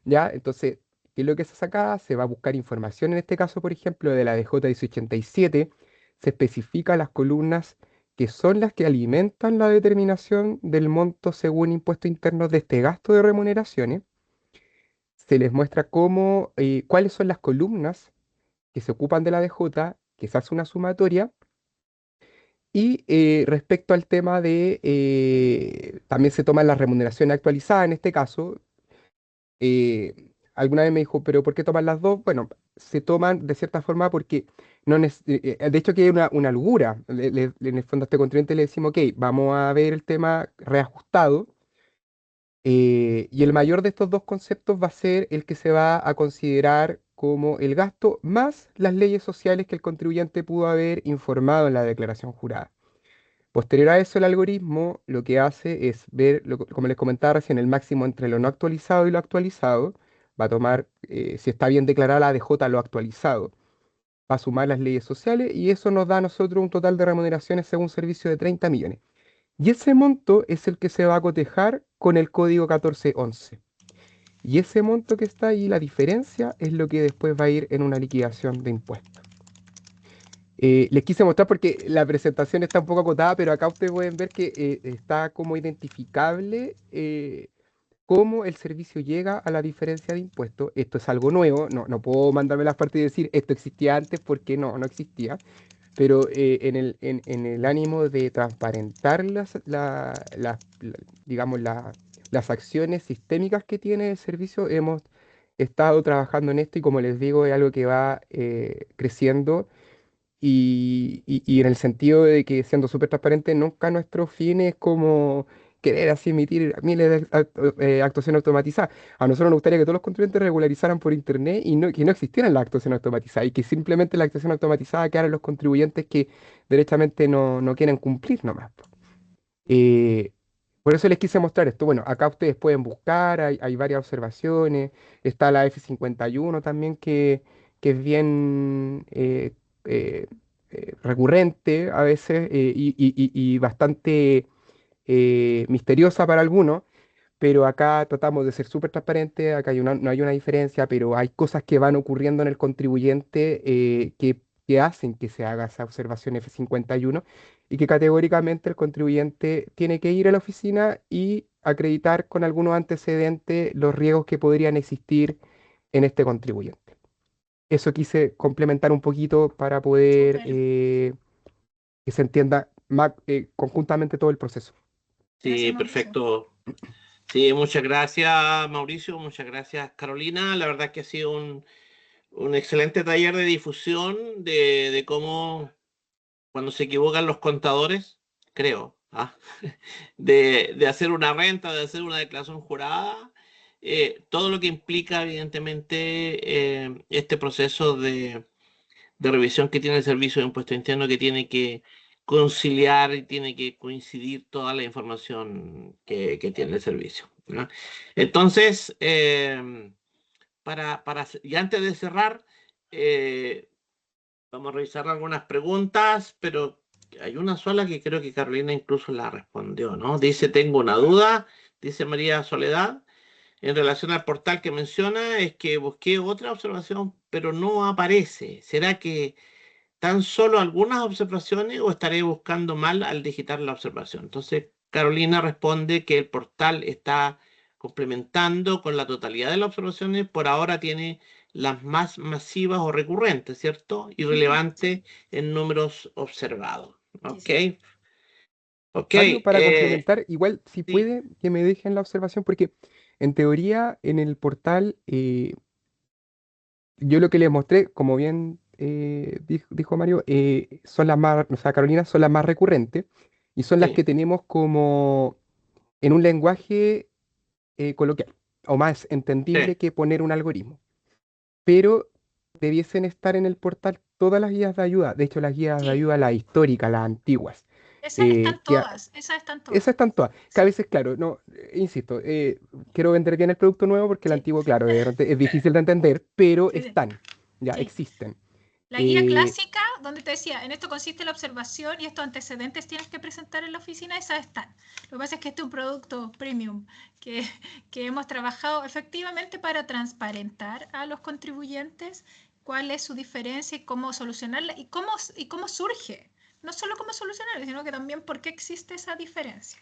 ¿Ya? Entonces, ¿qué es lo que se hace acá? Se va a buscar información, en este caso, por ejemplo, de la DJ1087, se especifica las columnas que son las que alimentan la determinación del monto según impuesto interno de este gasto de remuneraciones. Se les muestra cuáles son las columnas que se ocupan de la DJ, que se hace una sumatoria. Y respecto al tema también se toman las remuneraciones actualizadas en este caso. Alguna vez me dijo, pero ¿por qué toman las dos? Bueno, se toman de cierta forma porque de hecho que hay una holgura. En el fondo a este contribuyente le decimos, ok, vamos a ver el tema reajustado. Y el mayor de estos dos conceptos va a ser el que se va a considerar como el gasto más las leyes sociales que el contribuyente pudo haber informado en la declaración jurada. Posterior a eso, el algoritmo lo que hace es ver, como les comentaba recién, el máximo entre lo no actualizado y lo actualizado. Va a tomar, si está bien declarada la DJ, lo actualizado. Va a sumar las leyes sociales y eso nos da a nosotros un total de remuneraciones según servicio de 30 millones. Y ese monto es el que se va a cotejar con el código 1411. Y ese monto que está ahí, la diferencia, es lo que después va a ir en una liquidación de impuestos. Les quise mostrar porque la presentación está un poco acotada, pero acá ustedes pueden ver que está como identificable cómo el servicio llega a la diferencia de impuestos. Esto es algo nuevo, no puedo mandarme las partes y decir esto existía antes porque no existía, pero en el ánimo de transparentar digamos, las acciones sistémicas que tiene el servicio, hemos estado trabajando en esto y como les digo, es algo que va creciendo. Y en el sentido de que, siendo súper transparente, nunca nuestro fin es como querer así emitir miles de actuaciones automatizadas. A nosotros nos gustaría que todos los contribuyentes regularizaran por internet y que no existieran las actuaciones automatizadas y que simplemente la actuación automatizada quedaran los contribuyentes que derechamente no quieren cumplir nomás. Eh, por eso les quise mostrar esto. Bueno, acá ustedes pueden buscar, hay varias observaciones. Está la F51 también, que es bien eh, recurrente a veces y bastante misteriosa para algunos. Pero acá tratamos de ser súper transparentes, acá no hay una diferencia, pero hay cosas que van ocurriendo en el contribuyente que hacen que se haga esa observación F51 y que categóricamente el contribuyente tiene que ir a la oficina y acreditar con algunos antecedentes los riesgos que podrían existir en este contribuyente. Eso quise complementar un poquito para poder que se entienda más conjuntamente todo el proceso. Sí, perfecto. Sí, muchas gracias Mauricio, muchas gracias Carolina. La verdad que ha sido un excelente taller de difusión de cómo cuando se equivocan los contadores, creo, de hacer una renta, de hacer una declaración jurada, todo lo que implica evidentemente este proceso de revisión que tiene el Servicio de Impuesto Interno, que tiene que conciliar y tiene que coincidir toda la información que tiene el servicio, ¿no? Entonces, y antes de cerrar, vamos a revisar algunas preguntas, pero hay una sola que creo que Carolina incluso la respondió, ¿no? Dice, tengo una duda, dice María Soledad, en relación al portal que menciona, es que busqué otra observación, pero no aparece. ¿Será que tan solo algunas observaciones o estaré buscando mal al digitar la observación? Entonces, Carolina responde que el portal está complementando con la totalidad de las observaciones. Por ahora tiene las más masivas o recurrentes, ¿cierto? Y relevantes en números observados. ¿Ok? Ok. Mario, para complementar, igual si sí, puede que me dejen la observación, porque en teoría en el portal yo lo que les mostré, como bien dijo Mario, son las más, o sea, Carolina, son las más recurrentes y son las sí, que tenemos como en un lenguaje coloquial o más entendible sí, que poner un algoritmo. Pero debiesen estar en el portal todas las guías de ayuda. De hecho, las guías de Sí, ayuda, las históricas, las antiguas, esas están que todas, esas están todas. esas están todas. Que a veces, claro, no, insisto, quiero vender bien el producto nuevo porque el Sí, antiguo, claro, de repente es difícil de entender, pero sí, sí, están, ya sí. existen. La guía Eh, clásica, donde te decía, en esto consiste la observación y estos antecedentes tienes que presentar en la oficina, esas están. Lo que pasa es que este es un producto premium que hemos trabajado efectivamente para transparentar a los contribuyentes cuál es su diferencia y cómo solucionarla y cómo surge. No solo cómo solucionarla, sino que también por qué existe esa diferencia.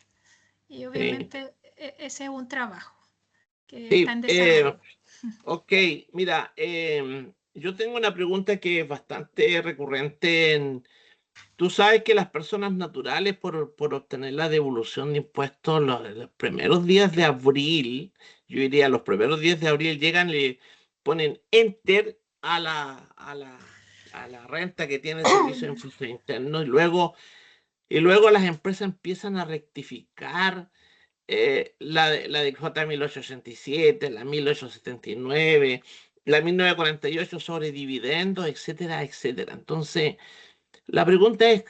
Y sí. obviamente ese es un trabajo que Sí, está en desarrollo. ok, mira, yo tengo una pregunta que es bastante recurrente tú sabes que las personas naturales por obtener la devolución de impuestos los primeros días de abril, yo diría los primeros días de abril llegan, le ponen enter a la renta que tiene el servicio de impuestos internos y luego las empresas empiezan a rectificar la de J1867, la 1879, la 1948 sobre dividendos, etcétera, etcétera. Entonces, la pregunta es,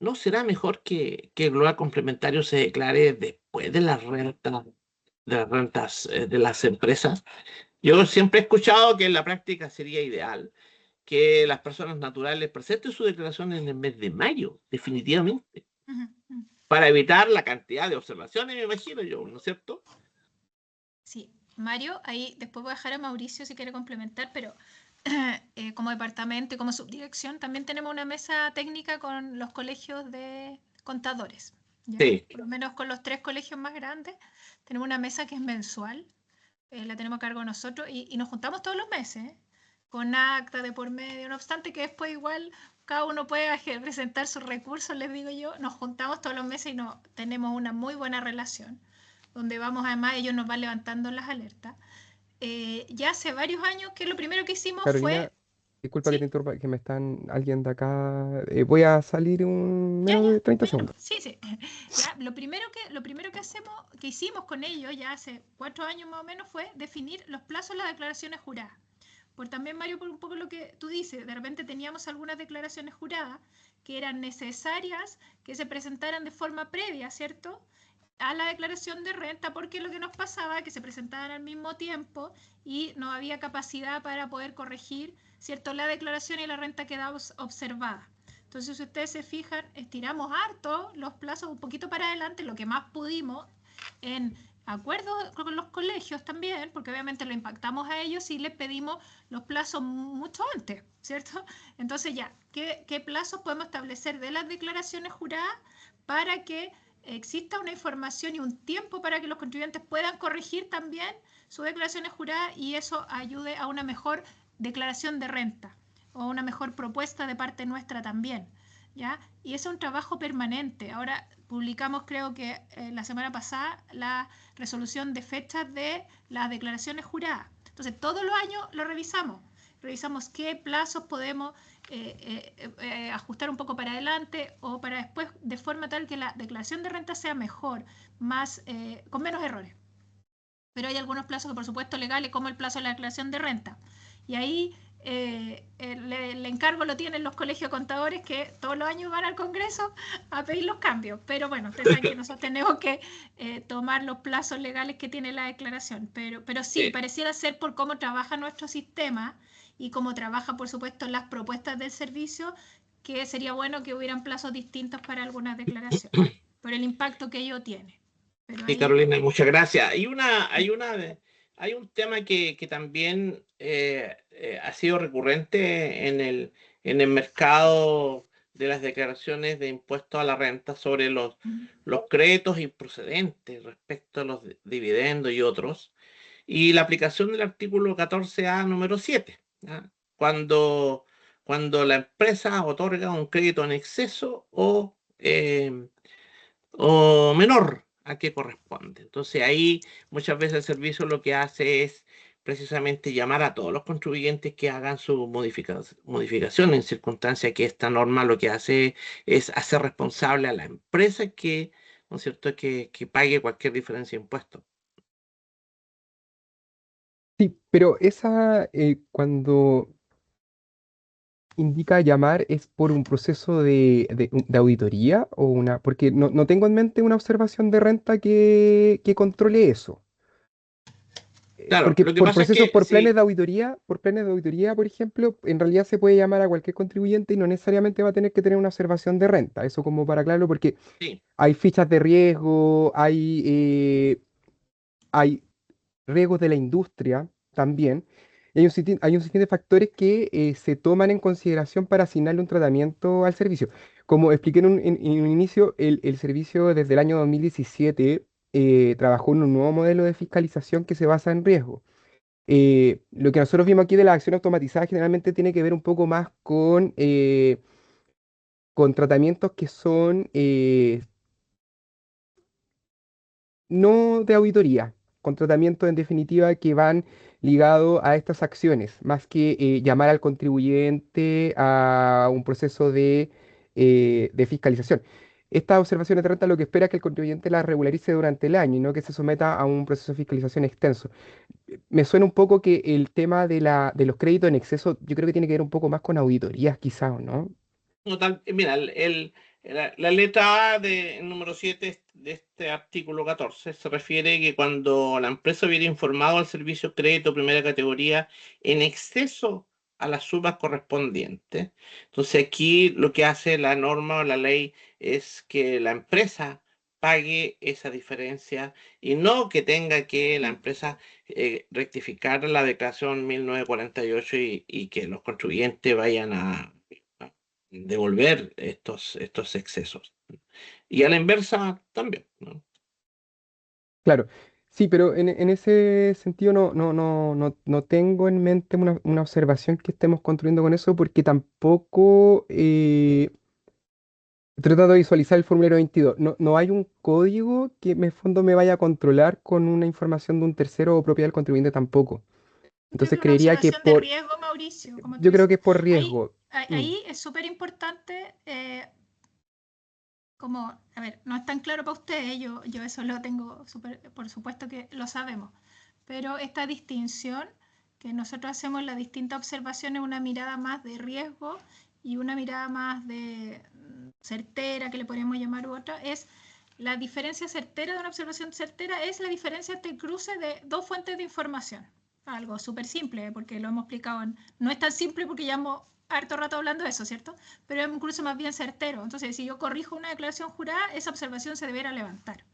¿no será mejor que el global complementario se declare después de las rentas de las empresas? Yo siempre he escuchado que en la práctica sería ideal que las personas naturales presenten su declaración en el mes de mayo, definitivamente, para evitar la cantidad de observaciones, me imagino yo, ¿no es cierto? Sí, Mario, ahí después voy a dejar a Mauricio si quiere complementar, pero como departamento y como subdirección también tenemos una mesa técnica con los colegios de contadores, ¿ya? Sí. Por lo menos con los 3 colegios más grandes tenemos una mesa que es mensual, la tenemos a cargo nosotros y nos juntamos todos los meses, con acta de por medio, no obstante que después igual cada uno puede presentar sus recursos, les digo yo, nos juntamos todos los meses y tenemos una muy buena relación, donde vamos, además ellos nos van levantando las alertas. Ya hace varios años que lo primero que hicimos Carolina, fue... disculpa que Sí, te interrumpa, que me están alguien de acá. Voy a salir menos de 30 segundos. sí, sí. Ya, lo primero que que hicimos con ellos ya hace 4 años más o menos fue definir los plazos de las declaraciones juradas. Por también, Mario, por un poco lo que tú dices, de repente teníamos algunas declaraciones juradas que eran necesarias que se presentaran de forma previa, ¿cierto?, a la declaración de renta, porque lo que nos pasaba es que se presentaban al mismo tiempo y no había capacidad para poder corregir, ¿cierto?, la declaración y la renta quedaba observada. Entonces, si ustedes se fijan, estiramos harto los plazos un poquito para adelante, lo que más pudimos, en acuerdo con los colegios también, porque obviamente lo impactamos a ellos y les pedimos los plazos mucho antes, ¿cierto? Entonces ya, ¿qué plazos podemos establecer de las declaraciones juradas para que exista una información y un tiempo para que los contribuyentes puedan corregir también sus declaraciones juradas y eso ayude a una mejor declaración de renta o una mejor propuesta de parte nuestra también, ¿ya? Y eso es un trabajo permanente. Ahora publicamos, creo que la semana pasada, la resolución de fechas de las declaraciones juradas. Entonces, todos los años lo revisamos qué plazos podemos ajustar un poco para adelante o para después, de forma tal que la declaración de renta sea mejor, con menos errores. Pero hay algunos plazos que por supuesto legales, como el plazo de la declaración de renta. Y ahí el encargo lo tienen los colegios de contadores que todos los años van al Congreso a pedir los cambios. Pero bueno, ustedes saben que nosotros tenemos que tomar los plazos legales que tiene la declaración. Pero sí, pareciera ser por cómo trabaja nuestro sistema y cómo trabaja, por supuesto, las propuestas del servicio, que sería bueno que hubieran plazos distintos para algunas declaraciones, por el impacto que ello tiene. Pero Sí, ahí, Carolina, muchas gracias. Hay una hay un tema que también ha sido recurrente en el mercado de las declaraciones de impuestos a la renta sobre los créditos improcedentes respecto a los dividendos y otros, y la aplicación del artículo 14A número 7, ¿ya? Cuando la empresa otorga un crédito en exceso o menor a que corresponde. Entonces ahí muchas veces el servicio lo que hace es precisamente llamar a todos los contribuyentes que hagan su modificación en circunstancia que esta norma lo que hace es hacer responsable a la empresa que, ¿no es cierto?, que pague cualquier diferencia de impuestos. Sí, pero esa, cuando indica llamar, ¿es por un proceso de auditoría o una? Porque no tengo en mente una observación de renta que controle eso. Claro, Porque lo que por pasa es procesos, que por planes sí, de auditoría, por ejemplo, en realidad se puede llamar a cualquier contribuyente y no necesariamente va a tener que tener una observación de renta. Eso como para aclararlo, porque sí, hay fichas de riesgo, hay riesgos de la industria también. Y hay un sinfín de factores que se toman en consideración para asignarle un tratamiento al servicio. Como expliqué en un inicio, el servicio desde el año 2017 trabajó en un nuevo modelo de fiscalización que se basa en riesgo. Lo que nosotros vimos aquí de la acción automatizada generalmente tiene que ver un poco más con tratamientos que son no de auditoría, con tratamientos en definitiva que van ligados a estas acciones, más que llamar al contribuyente a un proceso de fiscalización. Esta observación de renta lo que espera es que el contribuyente la regularice durante el año y no que se someta a un proceso de fiscalización extenso. Me suena un poco que el tema de los créditos en exceso, yo creo que tiene que ver un poco más con auditorías quizás, ¿o no? total, mira, la letra A del número 7 de este artículo 14 se refiere que cuando la empresa hubiera informado al servicio crédito primera categoría en exceso a las sumas correspondientes. Entonces aquí lo que hace la norma o la ley es que la empresa pague esa diferencia y no que tenga que la empresa rectificar la declaración 1948 y que los contribuyentes vayan a devolver estos excesos. Y a la inversa también, ¿no? Claro, sí, pero en ese sentido no tengo en mente una observación que estemos construyendo con eso porque tampoco tratando de visualizar el formulario 22. No hay un código que en el fondo me vaya a controlar con una información de un tercero o propiedad del contribuyente tampoco. Entonces Una creería que observación de riesgo, Mauricio, como tú yo creo dices. que es por Ahí, riesgo. ahí es súper importante, como, a ver, no es tan claro para ustedes, yo eso lo tengo súper, por supuesto que lo sabemos, pero esta distinción que nosotros hacemos, la distinta observación, es una mirada más de riesgo y una mirada más de certera, que le podríamos llamar u otra, es la diferencia certera de una observación certera, es la diferencia entre el cruce de dos fuentes de información. Algo súper simple, porque lo hemos explicado, no es tan simple porque llevamos harto rato hablando de eso, ¿cierto? Pero es un cruce más bien certero. Entonces, si yo corrijo una declaración jurada, esa observación se deberá levantar,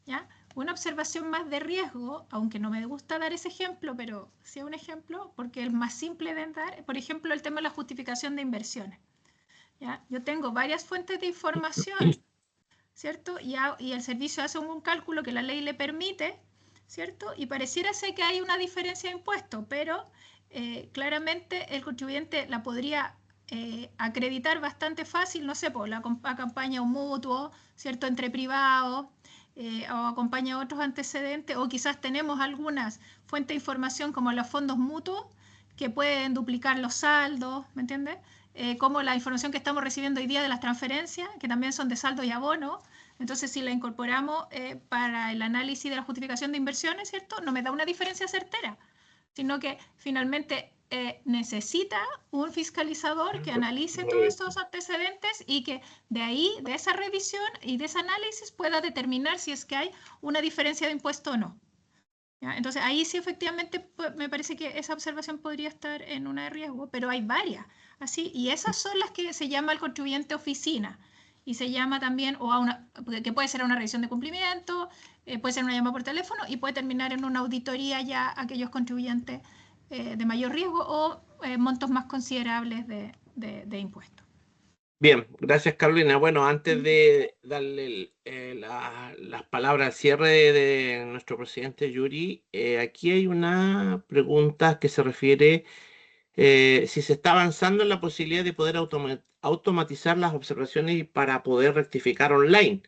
¿ya? Una observación más de riesgo, aunque no me gusta dar ese ejemplo, pero sí un ejemplo, porque es más simple de dar, por ejemplo, el tema de la justificación de inversiones, ¿ya? Yo tengo varias fuentes de información, ¿cierto? Y el servicio hace un cálculo que la ley le permite, ¿cierto? Y pareciera ser que hay una diferencia de impuestos, pero claramente el contribuyente la podría acreditar bastante fácil, no sé, por la acompaña un mutuo, ¿cierto? Entre privados, o acompaña otros antecedentes, o quizás tenemos algunas fuentes de información como los fondos mutuos que pueden duplicar los saldos, ¿me entiendes? Como la información que estamos recibiendo hoy día de las transferencias, que también son de saldo y abono. Entonces, si la incorporamos para el análisis de la justificación de inversiones, ¿cierto? No me da una diferencia certera, sino que finalmente necesita un fiscalizador que analice todos estos antecedentes y que de ahí, de esa revisión y de ese análisis, pueda determinar si es que hay una diferencia de impuesto o no. ¿Ya? Entonces, ahí sí efectivamente me parece que esa observación podría estar en una de riesgo, pero hay varias, así, y esas son las que se llama el contribuyente oficina. y se llama también, que puede ser a una revisión de cumplimiento, puede ser una llamada por teléfono y puede terminar en una auditoría ya a aquellos contribuyentes de mayor riesgo o montos más considerables de impuestos. Bien, gracias Carolina. Bueno, antes de darle las palabras al cierre de nuestro presidente Yuri, aquí hay una pregunta que se refiere si se está avanzando en la posibilidad de poder automatizar las observaciones para poder rectificar online.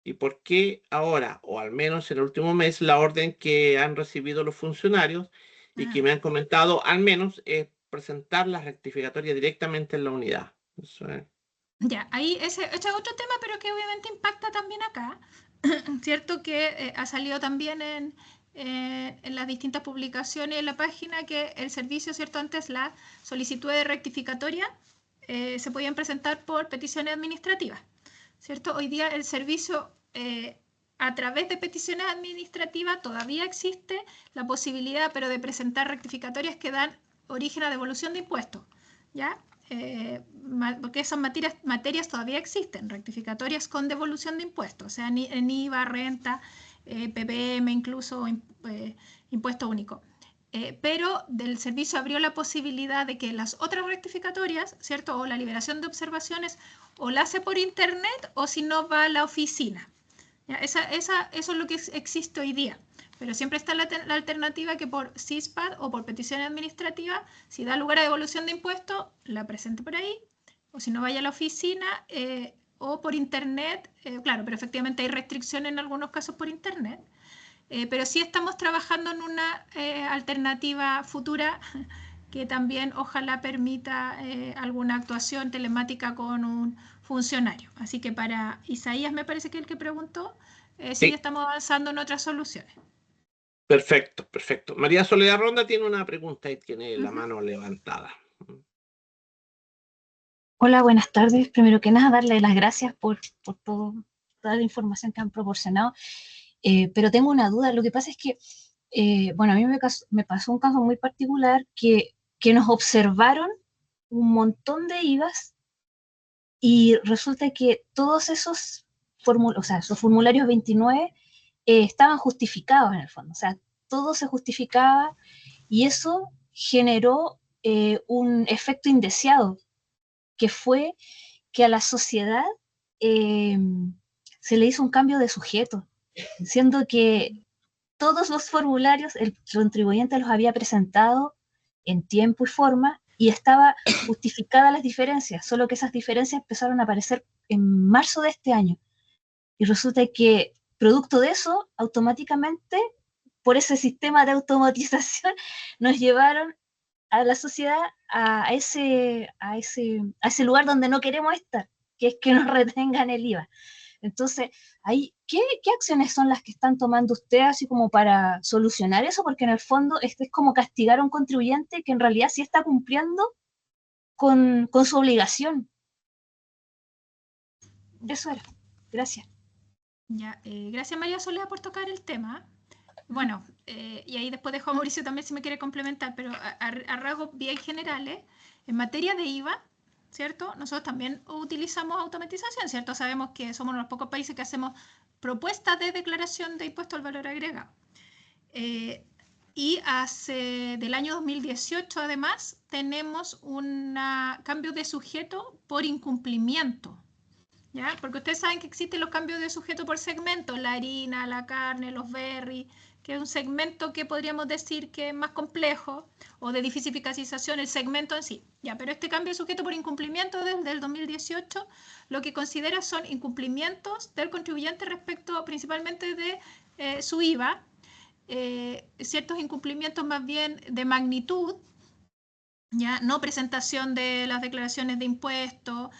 ¿Y por qué ahora, o al menos en el último mes, la orden que han recibido los funcionarios y que me han comentado al menos es presentar las rectificatorias directamente en la unidad? Eso es. Ya, ahí ese es otro tema, pero que obviamente impacta también acá, ¿cierto? Que ha salido también en las distintas publicaciones en la página que el servicio, ¿cierto? Antes las solicitudes de rectificatoria se podían presentar por peticiones administrativas, ¿cierto? Hoy día el servicio, a través de peticiones administrativas, todavía existe la posibilidad, pero de presentar rectificatorias que dan origen a devolución de impuestos, ¿ya? Porque esas materias todavía existen, rectificatorias con devolución de impuestos, o sea, en IVA, renta, PPM, incluso impuesto único. Pero del servicio abrió la posibilidad de que las otras rectificatorias, ¿cierto? O la liberación de observaciones, o la hace por internet, o si no va a la oficina. ¿Ya? Eso es lo que existe hoy día. Pero siempre está la alternativa que por CISPAD o por petición administrativa, si da lugar a devolución de impuestos, la presente por ahí, o si no vaya a la oficina, o por internet, claro, pero efectivamente hay restricciones en algunos casos por internet, pero sí estamos trabajando en una alternativa futura que también ojalá permita alguna actuación telemática con un funcionario. Así que para Isaías, me parece que el que preguntó, sí estamos avanzando en otras soluciones. Perfecto, perfecto. María Soledad Ronda tiene una pregunta y tiene la mano levantada. Hola, buenas tardes. Primero que nada, darle las gracias por toda la información que han proporcionado. Pero tengo una duda. Lo que pasa es que, bueno, a mí me pasó un caso muy particular que nos observaron un montón de IVAs y resulta que todos esos formularios 29 estaban justificados en el fondo, o sea, todo se justificaba y eso generó un efecto indeseado, que fue que a la sociedad se le hizo un cambio de sujeto, siendo que todos los formularios el contribuyente los había presentado en tiempo y forma y estaba justificada las diferencias, solo que esas diferencias empezaron a aparecer en marzo de este año. Y resulta que producto de eso, automáticamente, por ese sistema de automatización, nos llevaron a la sociedad a ese lugar donde no queremos estar, que es que nos retengan el IVA. Entonces, ahí, ¿qué acciones son las que están tomando ustedes así como para solucionar eso? Porque en el fondo es como castigar a un contribuyente que en realidad sí está cumpliendo con su obligación. Eso era. Gracias. Ya, gracias María Soledad por tocar el tema. Bueno, y ahí después dejo a Mauricio también si me quiere complementar, pero a rasgos bien generales, en materia de IVA, ¿cierto? Nosotros también utilizamos automatización, ¿cierto? Sabemos que somos uno de los pocos países que hacemos propuestas de declaración de impuesto al valor agregado. Y del año 2018, además, tenemos un cambio de sujeto por incumplimiento. ¿Ya? Porque ustedes saben que existen los cambios de sujeto por segmento, la harina, la carne, los berries, que es un segmento que podríamos decir que es más complejo o de difícil fiscalización el segmento en sí. ¿Ya? Pero este cambio de sujeto por incumplimiento desde el 2018 lo que considera son incumplimientos del contribuyente respecto principalmente de su IVA, ciertos incumplimientos más bien de magnitud, ¿ya? No presentación de las declaraciones de impuestos,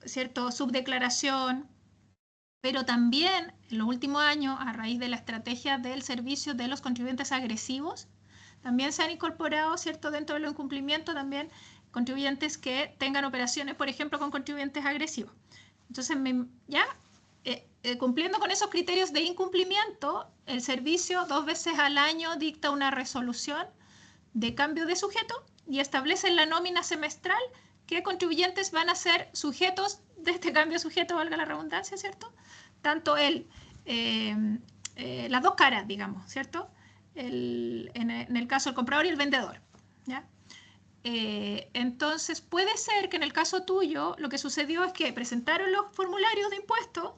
cierto, subdeclaración, pero también en los últimos años, a raíz de la estrategia del servicio de los contribuyentes agresivos, también se han incorporado, cierto, dentro de los incumplimientos también contribuyentes que tengan operaciones, por ejemplo, con contribuyentes agresivos. Entonces, cumpliendo con esos criterios de incumplimiento, el servicio 2 veces al año dicta una resolución de cambio de sujeto y establece en la nómina semestral qué contribuyentes van a ser sujetos este cambio sujeto, valga la redundancia, ¿cierto? Tanto las dos caras, digamos, ¿cierto? En el caso del comprador y el vendedor, ¿ya? Entonces, puede ser que en el caso tuyo lo que sucedió es que presentaron los formularios de impuestos,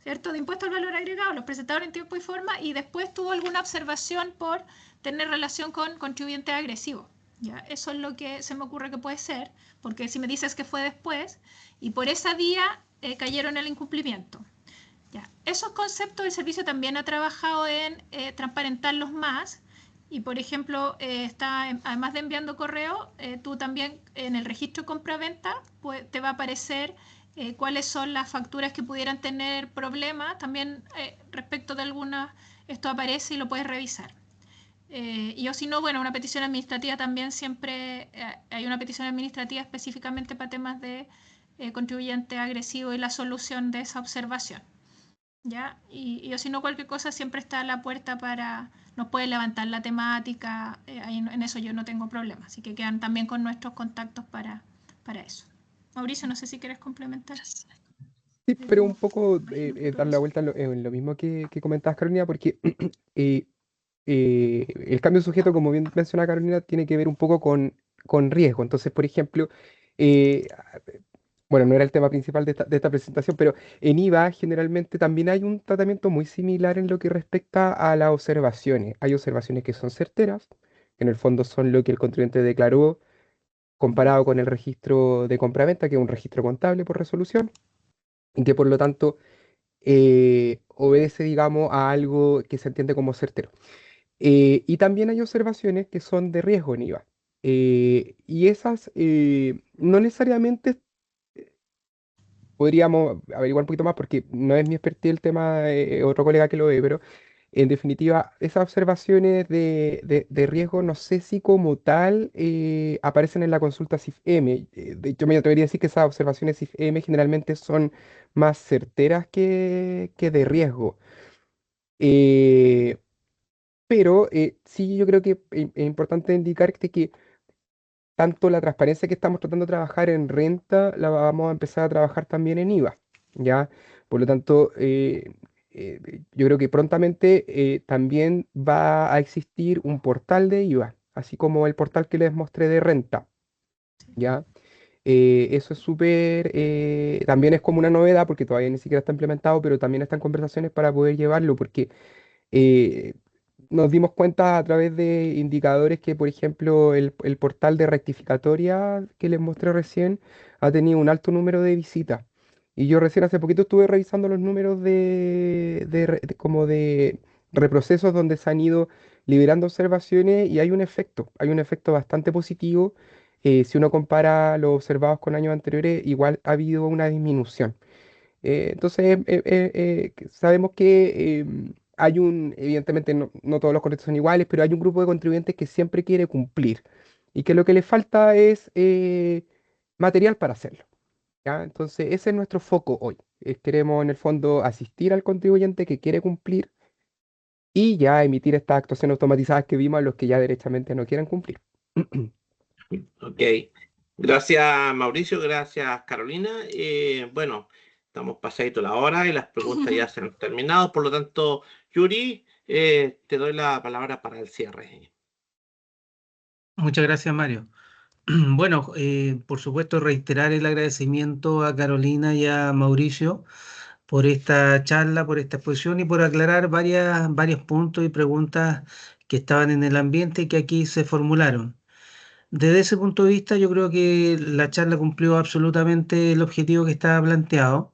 ¿cierto? De impuesto al valor agregado, los presentaron en tiempo y forma y después tuvo alguna observación por tener relación con contribuyentes agresivos. ¿Ya? Eso es lo que se me ocurre que puede ser, porque si me dices que fue después y por esa vía cayeron en el incumplimiento. ¿Ya? Esos conceptos el servicio también ha trabajado en transparentarlos más y, por ejemplo, además de enviando correo, tú también en el registro de compra-venta te va a aparecer cuáles son las facturas que pudieran tener problemas. También respecto de algunas, esto aparece y lo puedes revisar. Y o si no, bueno, una petición administrativa también siempre, hay una petición administrativa específicamente para temas de contribuyente agresivo y la solución de esa observación. ¿Ya? Y o si no, cualquier cosa siempre está a la puerta nos puede levantar la temática, en eso yo no tengo problema, así que quedan también con nuestros contactos para eso. Mauricio, no sé si quieres complementar. Sí, pero un poco dar la vuelta en lo mismo que comentabas, Carolina, porque el cambio de sujeto, como bien menciona Carolina, tiene que ver un poco con riesgo. Entonces, por ejemplo, bueno, no era el tema principal de esta presentación, pero en IVA generalmente también hay un tratamiento muy similar en lo que respecta a las observaciones. Hay observaciones que son certeras, que en el fondo son lo que el contribuyente declaró comparado con el registro de compraventa, que es un registro contable por resolución, y que por lo tanto obedece, digamos, a algo que se entiende como certero. Y también hay observaciones que son de riesgo en IVA. Y esas no necesariamente podríamos averiguar un poquito más porque no es mi expertise el tema, otro colega que lo ve, pero en definitiva, esas observaciones de riesgo no sé si como tal aparecen en la consulta CIF-M. De hecho, me atrevería a decir que esas observaciones CIF-M generalmente son más certeras que de riesgo. Pero sí, yo creo que es importante indicar que tanto la transparencia que estamos tratando de trabajar en renta la vamos a empezar a trabajar también en IVA, ¿ya? Por lo tanto, yo creo que prontamente también va a existir un portal de IVA, así como el portal que les mostré de renta, ¿ya? Eso es súper, también es como una novedad porque todavía ni siquiera está implementado, pero también están conversaciones para poder llevarlo, porque nos dimos cuenta a través de indicadores que, por ejemplo, el portal de rectificatoria que les mostré recién ha tenido un alto número de visitas. Y yo recién hace poquito estuve revisando los números como de reprocesos donde se han ido liberando observaciones y hay un efecto bastante positivo. Si uno compara los observados con años anteriores, igual ha habido una disminución. Entonces, sabemos que evidentemente no todos los contribuyentes son iguales, pero hay un grupo de contribuyentes que siempre quiere cumplir y que lo que le falta es material para hacerlo, ¿ya? Entonces, ese es nuestro foco hoy. Queremos en el fondo asistir al contribuyente que quiere cumplir y ya emitir estas actuaciones automatizadas que vimos a los que ya derechamente no quieren cumplir. Ok. Gracias, Mauricio. Gracias, Carolina. Bueno, estamos pasadito la hora y las preguntas ya se han terminado. Por lo tanto, Yuri, te doy la palabra para el cierre. Muchas gracias, Mario. Bueno, por supuesto, reiterar el agradecimiento a Carolina y a Mauricio por esta charla, por esta exposición y por aclarar varios puntos y preguntas que estaban en el ambiente y que aquí se formularon. Desde ese punto de vista, yo creo que la charla cumplió absolutamente el objetivo que estaba planteado,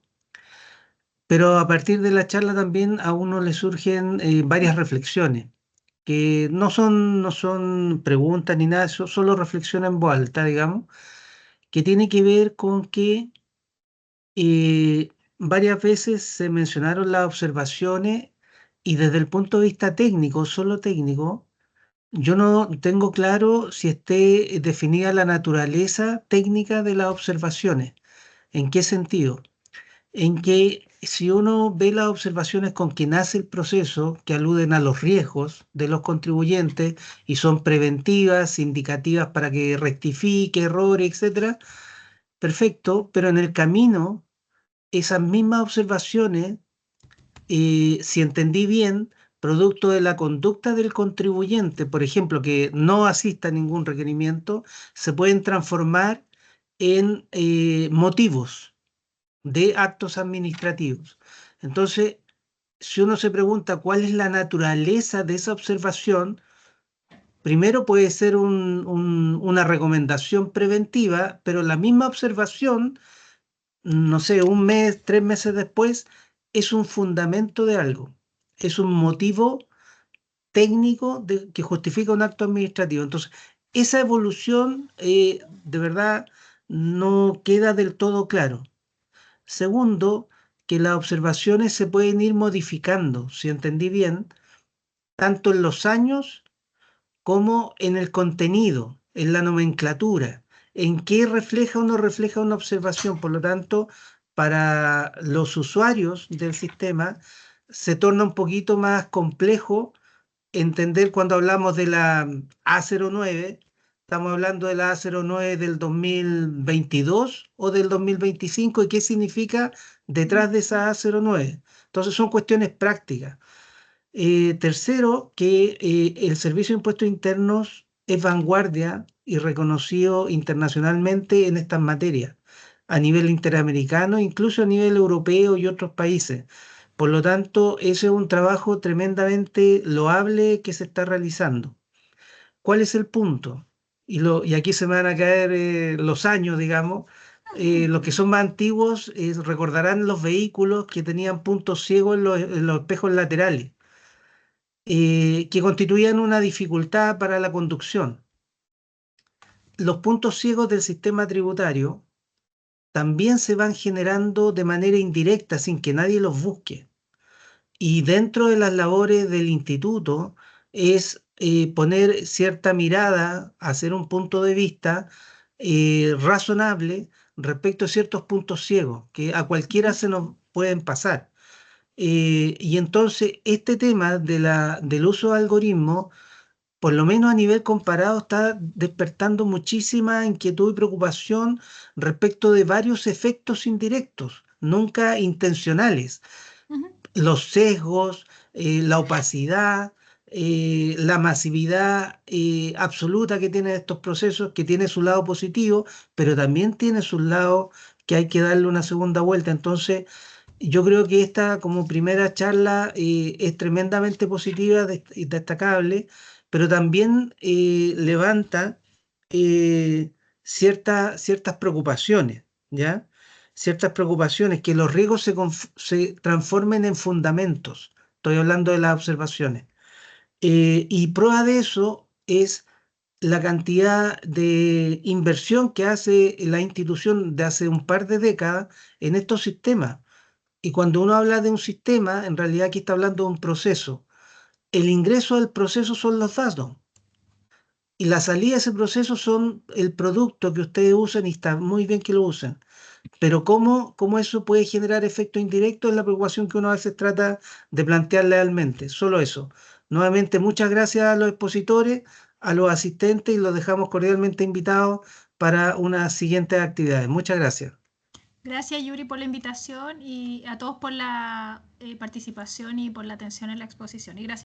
pero a partir de la charla también a uno le surgen varias reflexiones, que no son preguntas ni nada, solo reflexión en voz alta, digamos, que tiene que ver con que varias veces se mencionaron las observaciones y desde el punto de vista técnico, solo técnico, yo no tengo claro si esté definida la naturaleza técnica de las observaciones. ¿En qué sentido? En que si uno ve las observaciones con que nace el proceso, que aluden a los riesgos de los contribuyentes y son preventivas, indicativas para que rectifique errores, etcétera, perfecto, pero en el camino esas mismas observaciones, si entendí bien, producto de la conducta del contribuyente, por ejemplo, que no asista a ningún requerimiento, se pueden transformar en motivos de actos administrativos. Entonces, si uno se pregunta cuál es la naturaleza de esa observación, primero puede ser una recomendación preventiva, pero la misma observación, no sé, un mes, 3 meses después, es un fundamento de algo, es un motivo técnico que justifica un acto administrativo. Entonces, esa evolución de verdad no queda del todo claro. Segundo, que las observaciones se pueden ir modificando, si entendí bien, tanto en los años como en el contenido, en la nomenclatura, en qué refleja o no refleja una observación. Por lo tanto, para los usuarios del sistema se torna un poquito más complejo entender cuando hablamos de la A09, estamos hablando de la A09 del 2022 o del 2025 y qué significa detrás de esa A09. Entonces son cuestiones prácticas. Tercero, que el Servicio de Impuestos Internos es vanguardia y reconocido internacionalmente en estas materias, a nivel interamericano, incluso a nivel europeo y otros países. Por lo tanto, ese es un trabajo tremendamente loable que se está realizando. ¿Cuál es el punto? Y aquí se me van a caer los años, digamos. Los que son más antiguos recordarán los vehículos que tenían puntos ciegos en los espejos laterales, que constituían una dificultad para la conducción. Los puntos ciegos del sistema tributario también se van generando de manera indirecta, sin que nadie los busque. Y dentro de las labores del instituto es poner cierta mirada, hacer un punto de vista razonable respecto a ciertos puntos ciegos que a cualquiera se nos pueden pasar. Y entonces este tema del uso de algoritmos, por lo menos a nivel comparado, está despertando muchísima inquietud y preocupación respecto de varios efectos indirectos, nunca intencionales. Los sesgos, la opacidad, la masividad absoluta que tienen estos procesos, que tiene su lado positivo, pero también tiene su lado que hay que darle una segunda vuelta. Entonces, yo creo que esta como primera charla es tremendamente positiva y destacable, pero también levanta ciertas preocupaciones, ¿ya? Ciertas preocupaciones, que los riesgos se transformen en fundamentos. Estoy hablando de las observaciones. Y prueba de eso es la cantidad de inversión que hace la institución de hace un par de décadas en estos sistemas. Y cuando uno habla de un sistema, en realidad aquí está hablando de un proceso. El ingreso del proceso son los datos. Y la salida de ese proceso son el producto que ustedes usan, y está muy bien que lo usen. Pero cómo eso puede generar efecto indirecto es la preocupación que uno a veces trata de plantear lealmente. Solo eso. Nuevamente, muchas gracias a los expositores, a los asistentes, y los dejamos cordialmente invitados para unas siguientes actividades. Muchas gracias. Gracias, Yuri, por la invitación y a todos por la participación y por la atención en la exposición. Y gracias.